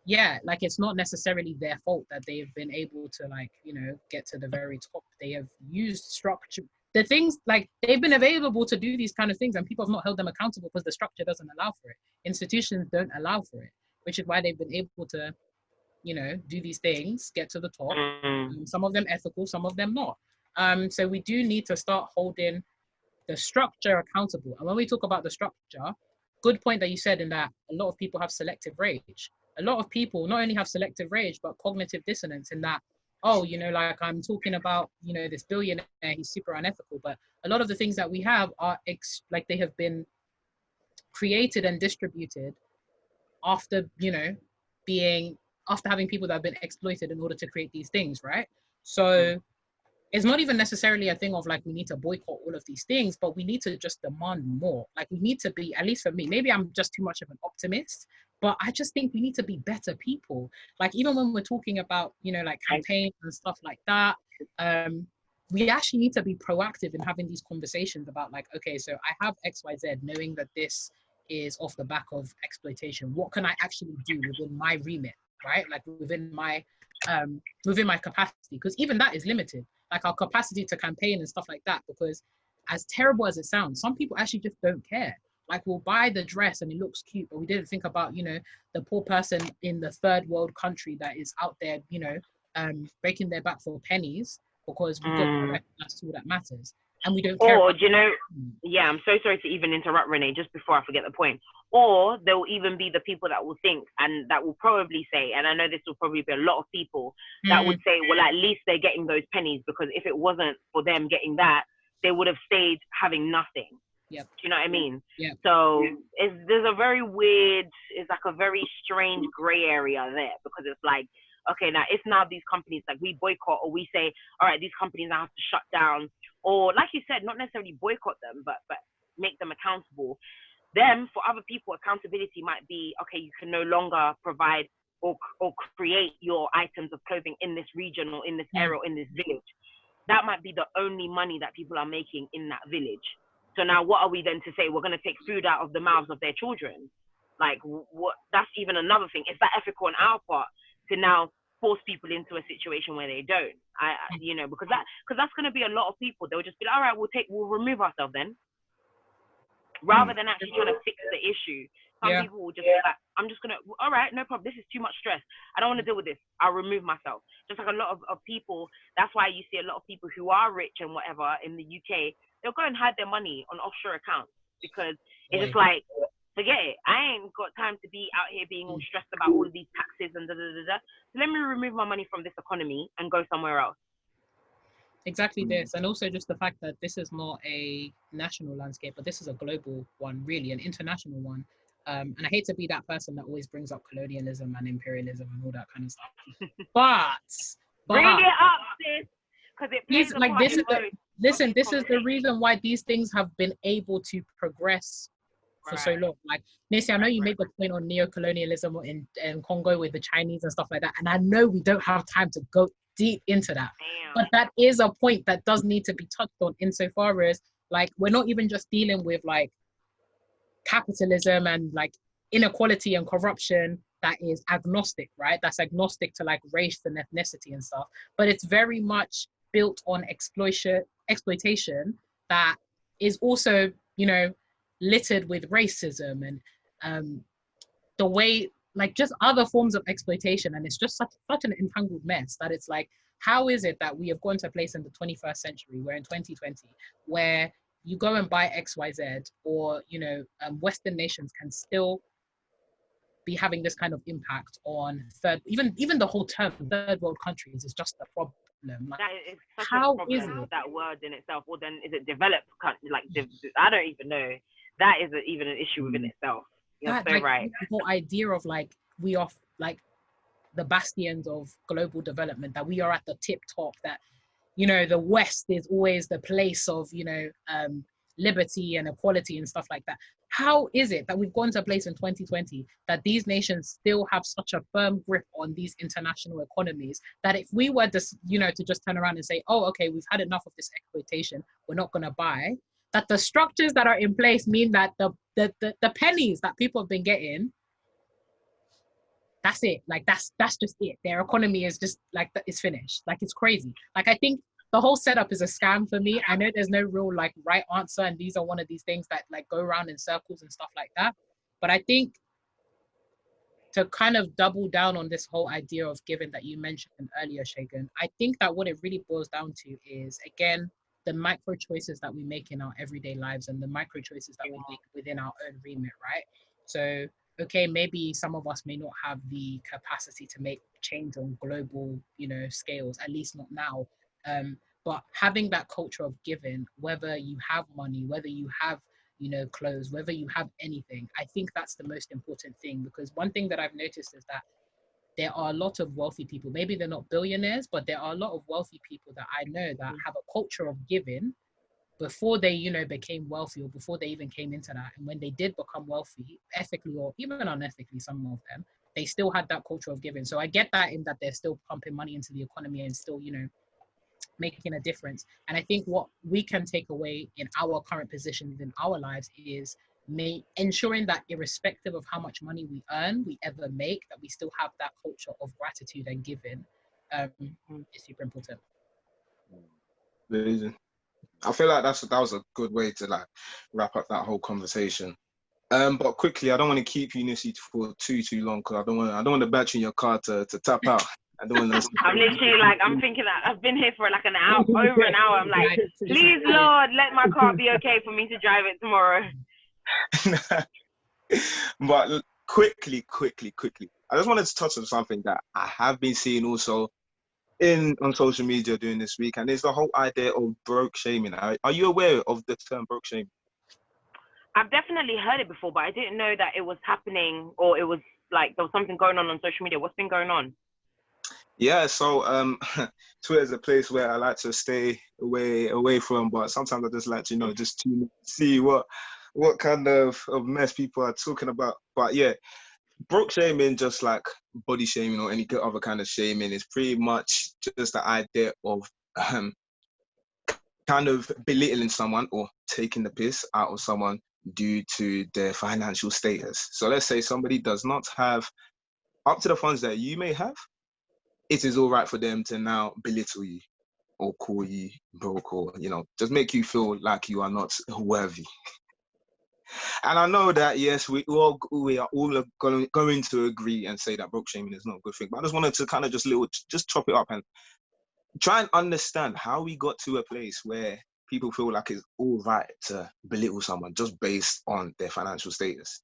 yeah, like it's not necessarily their fault that they've been able to like, you know, get to the very top. They have used structure, the things like they've been available to do these kind of things, and people have not held them accountable because the structure doesn't allow for it. Institutions don't allow for it, which is why they've been able to, you know, do these things, get to the top. Some of them ethical, some of them not. So we do need to start holding the structure accountable. And when we talk about the structure, good point that you said in that a lot of people have selective rage. A lot of people not only have selective rage, but cognitive dissonance in that, oh, you know, like I'm talking about, you know, this billionaire, he's super unethical, but a lot of the things that we have are like they have been created and distributed after, you know, after having people that have been exploited in order to create these things, right? So it's not even necessarily a thing of like we need to boycott all of these things, but we need to just demand more. Like we need to be, at least for me, maybe I'm just too much of an optimist, but I just think we need to be better people. Like even when we're talking about, you know, like campaigns and stuff like that, we actually need to be proactive in having these conversations about like, okay, so I have XYZ, knowing that this is off the back of exploitation. What can I actually do within my remit, right? Like within my capacity, because even that is limited, like our capacity to campaign and stuff like that, because as terrible as it sounds, some people actually just don't care. Like we'll buy the dress and it looks cute, but we didn't think about, you know, the poor person in the third world country that is out there, you know, breaking their back for pennies because we've got the dress, that's all that matters. And we don't care. Or, do you know, yeah, I'm so sorry to even interrupt, Renee, just before I forget the point. Or there will even be the people that will think and that will probably say, and I know this will probably be a lot of people that would say, well, at least they're getting those pennies, because if it wasn't for them getting that, they would have stayed having nothing. Yep. Do you know what I mean? Yep. So there's a very weird, it's like a very strange gray area there, because it's like, okay, now if now these companies, like we boycott or we say, all right, these companies now have to shut down, or like you said, not necessarily boycott them, but make them accountable. Then for other people, accountability might be, okay, you can no longer provide or create your items of clothing in this region or in this area or in this village. That might be the only money that people are making in that village. So now what are we then to say? We're going to take food out of the mouths of their children? Like, what? That's even another thing. Is that ethical on our part to now force people into a situation where they don't? You know, because that's going to be a lot of people. They'll just be like, all right, we'll remove ourselves then, rather than actually trying to fix the issue. Some people will just be like, I'm just going to, all right, no problem. This is too much stress. I don't want to deal with this. I'll remove myself. Just like a lot of people, that's why you see a lot of people who are rich and whatever in the UK, they'll go and hide their money on offshore accounts, because it's just like, forget it. I ain't got time to be out here being all stressed about all of these taxes and da-da-da-da. So let me remove my money from this economy and go somewhere else. Exactly this. And also just the fact that this is not a national landscape, but this is a global one, really, an international one. And I hate to be that person that always brings up colonialism and imperialism and all that kind of stuff. But bring it up, sis, because it plays like this is the reason why these things have been able to progress for so long. Like Nissy, I know you made the point on neo-colonialism in Congo with the Chinese and stuff like that, and I know we don't have time to go deep into that. But that is a point that does need to be touched on, insofar as like we're not even just dealing with like capitalism and like inequality and corruption that is agnostic, right? That's agnostic to like race and ethnicity and stuff, but it's very much built on exploitation that is also, you know, littered with racism and the way, like just other forms of exploitation. And it's just such an entangled mess that it's like, how is it that we have gone to a place in the 21st century, we're in 2020, where you go and buy XYZ, or, you know, Western nations can still be having this kind of impact on even the whole term third world countries is just a problem. Like, that is such how a problem, is it? that word in itself? Or then is it developed country? Like, I don't even know. That is even an issue within itself. You're so like, right. The whole idea of like we are like the bastions of global development, that we are at the tip top, that, you know, the West is always the place of, you know, liberty and equality and stuff like that. How is it that we've gone to a place in 2020 that these nations still have such a firm grip on these international economies, that if we were just, you know, to just turn around and say, oh, okay, we've had enough of this exploitation, we're not going to buy, that the structures that are in place mean that the pennies that people have been getting, that's it. Like, that's just it. Their economy is just like, it's finished. Like, it's crazy. Like, I think the whole setup is a scam for me. I know there's no real like right answer, and these are one of these things that like go around in circles and stuff like that. But I think to kind of double down on this whole idea of giving that you mentioned earlier, Segun, I think that what it really boils down to is, again, the micro choices that we make in our everyday lives and the micro choices that we make within our own remit, right? So, okay, maybe some of us may not have the capacity to make change on global, you know, scales, at least not now. But having that culture of giving, whether you have money, whether you have, you know, clothes, whether you have anything, I think that's the most important thing. Because one thing that I've noticed is that there are a lot of wealthy people, maybe they're not billionaires, but there are a lot of wealthy people that I know that have a culture of giving before they, you know, became wealthy, or before they even came into that. And when they did become wealthy, ethically or even unethically, some of them, they still had that culture of giving. So I get that, in that they're still pumping money into the economy and still, you know, making a difference. And I think what we can take away in our current positions in our lives is ensuring that irrespective of how much money we earn, we ever make, that we still have that culture of gratitude and giving. Is super important. Amazing. I feel like that was a good way to like wrap up that whole conversation. But quickly, I don't want to keep you, Nissy, for too long, because I don't want the battery in your car to tap out. I don't want to. I'm literally like, I'm thinking that I've been here for like an hour, over an hour. I'm like, please, Lord, let my car be okay for me to drive it tomorrow. But quickly, I just wanted to touch on something that I have been seeing also on social media during this week, and it's the whole idea of broke shaming. Are you aware of the term broke shaming? I've definitely heard it before, but I didn't know that it was happening, or it was like there was something going on social media. What's been going on? Yeah, so Twitter is a place where I like to stay away from, but sometimes I just like to, you know, just to see what kind of mess people are talking about. But yeah, broke shaming, just like body shaming or any other kind of shaming, is pretty much just the idea of kind of belittling someone or taking the piss out of someone due to their financial status. So let's say somebody does not have up to the funds that you may have. It is all right for them to now belittle you or call you broke, or, you know, just make you feel like you are not worthy. And I know that, yes, we are all going to agree and say that broke shaming is not a good thing. But I just wanted to kind of just chop it up and try and understand how we got to a place where people feel like it's all right to belittle someone just based on their financial status.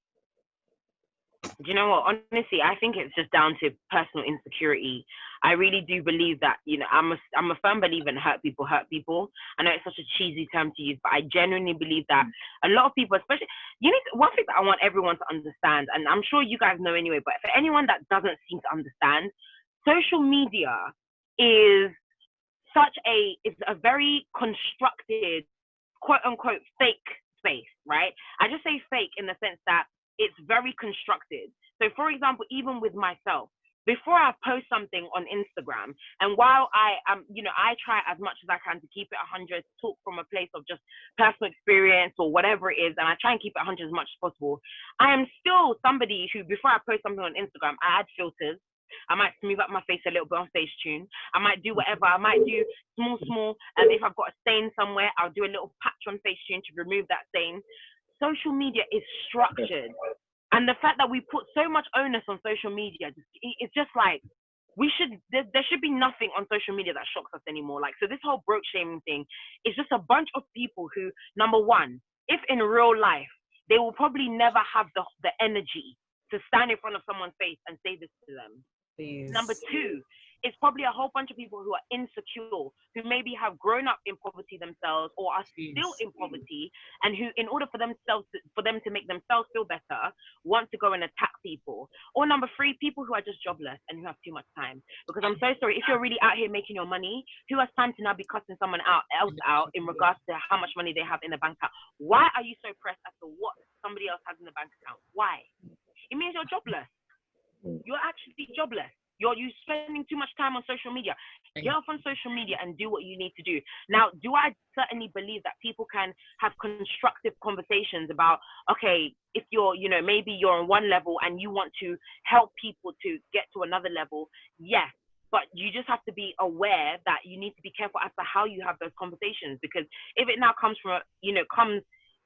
Do you know what? Honestly, I think it's just down to personal insecurity. I really do believe that, you know, I'm a firm believer in hurt people. I know it's such a cheesy term to use, but I genuinely believe that a lot of people, especially, one thing that I want everyone to understand, and I'm sure you guys know anyway, but for anyone that doesn't seem to understand, social media is a very constructed, quote unquote, fake space, right? I just say fake in the sense that it's very constructed. So for example, even with myself, before I post something on Instagram, and while I try as much as I can to keep it 100, talk from a place of just personal experience or whatever it is, and I try and keep it 100 as much as possible, I am still somebody who, before I post something on Instagram, I add filters. I might smooth up my face a little bit on Facetune. I might do whatever. I might do small, and if I've got a stain somewhere, I'll do a little patch on Facetune to remove that stain. Social media is structured, and the fact that we put so much onus on social media, it's just like there should be nothing on social media that shocks us anymore. Like, so this whole broke shaming thing is just a bunch of people who, number one, if in real life, they will probably never have the energy to stand in front of someone's face and say this to them. Please. Number two, it's probably a whole bunch of people who are insecure, who maybe have grown up in poverty themselves or are still in poverty, and who, in order for them to make themselves feel better, want to go and attack people. Or number three, people who are just jobless and who have too much time. Because I'm so sorry, if you're really out here making your money, who has time to now be cussing someone else out in regards to how much money they have in the bank account? Why are you so pressed as to what somebody else has in the bank account? Why? It means you're jobless. You're actually jobless. You're spending too much time on social media. Get off on social media and do what you need to do. Now, do I certainly believe that people can have constructive conversations about, okay, if you're, maybe you're on one level and you want to help people to get to another level? Yes. But you just have to be aware that you need to be careful as to how you have those conversations, because if it now comes from,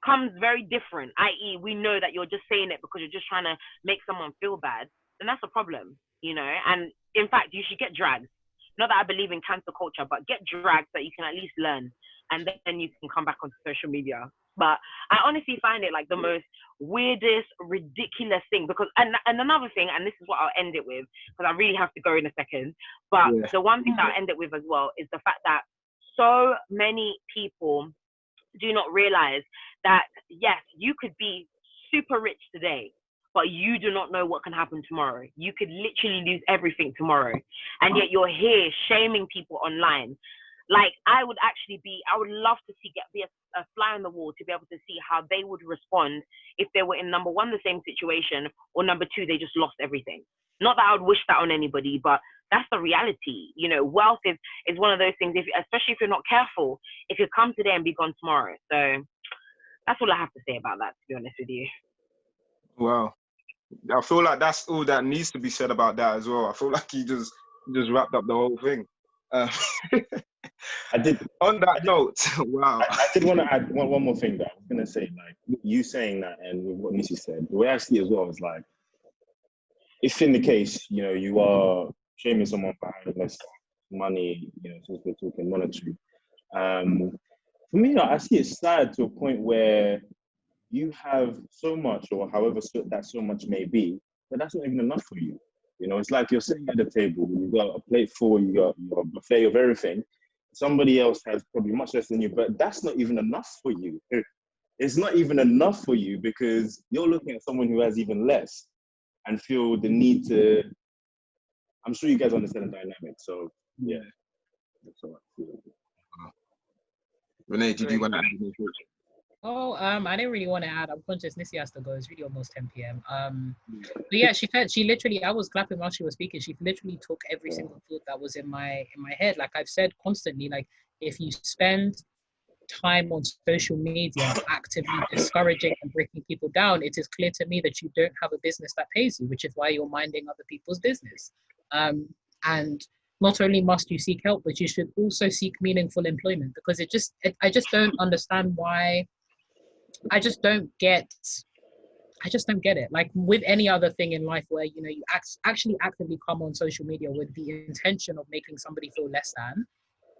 comes very different, i.e. we know that you're just saying it because you're just trying to make someone feel bad, then that's a problem, and in fact, you should get dragged. Not that I believe in cancel culture, but get dragged so you can at least learn, and then you can come back onto social media. But I honestly find it like the most weirdest, ridiculous thing, because, and another thing, and this is what I'll end it with, because I really have to go in a second, but the one thing that I'll end it with as well is the fact that so many people do not realize that, yes, you could be super rich today, but you do not know what can happen tomorrow. You could literally lose everything tomorrow. And yet you're here shaming people online. Like, I would love to be a fly on the wall to be able to see how they would respond if they were in, number one, the same situation, or number two, they just lost everything. Not that I would wish that on anybody, but that's the reality. Wealth is one of those things, especially if you're not careful, it could come today and be gone tomorrow. So that's all I have to say about that, to be honest with you. Wow. I feel like that's all that needs to be said about that as well. I feel like you just wrapped up the whole thing. I did. On that note, wow. I did want to add one more thing that I was going to say, like you saying that and with what Nissy said, the way I see it as well is like, if in the case, you are shaming someone for having less money, since we're talking monetary, for me, I see it sad to a point where you have so much, or however that so much may be, but that's not even enough for you. It's like you're sitting at the table, you've got a plate full, you got a buffet of everything. Somebody else has probably much less than you, but that's not even enough for you. It's not even enough for you because you're looking at someone who has even less and feel the need to. I'm sure you guys understand the dynamic. So yeah, that's all I feel. Renee, did you want to add anything? Oh, I didn't really want to add. I'm conscious Nissy has to go. It's really almost 10 p.m. But yeah, she literally, I was clapping while she was speaking. She literally took every single thought that was in my head. Like I've said constantly, like if you spend time on social media actively discouraging and breaking people down, it is clear to me that you don't have a business that pays you, which is why you're minding other people's business. And not only must you seek help, but you should also seek meaningful employment, because I just don't understand why. I just don't get it. Like with any other thing in life where, you actually actively come on social media with the intention of making somebody feel less than,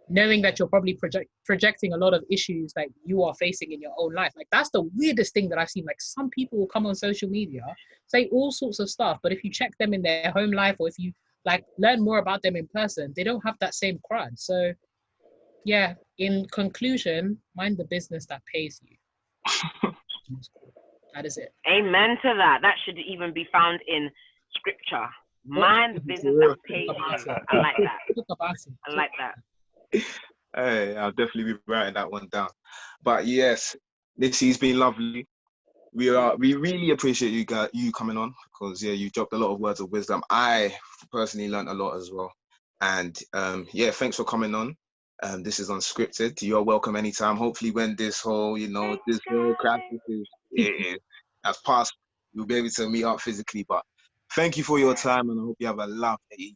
knowing that you're probably projecting a lot of issues that you are facing in your own life. Like that's the weirdest thing that I've seen. Like some people will come on social media, say all sorts of stuff, but if you check them in their home life, or if you like learn more about them in person, they don't have that same crud. So yeah, in conclusion, mind the business that pays you. That is it. Amen to that. That should even be found in scripture. Mind the business that pays you. I like that. I like that. Hey, I'll definitely be writing that one down. But yes, Nissy's been lovely. We really appreciate you coming on, because yeah, you dropped a lot of words of wisdom. I personally learned a lot as well. And yeah, thanks for coming on. This is Unscripted. You're welcome anytime. Hopefully when this whole, this whole crisis has passed, you'll be able to meet up physically. But thank you for your time, and I hope you have a lovely evening.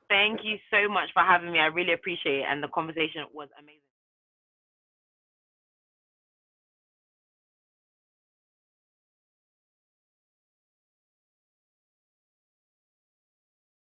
Thank you so much for having me. I really appreciate it, and the conversation was amazing.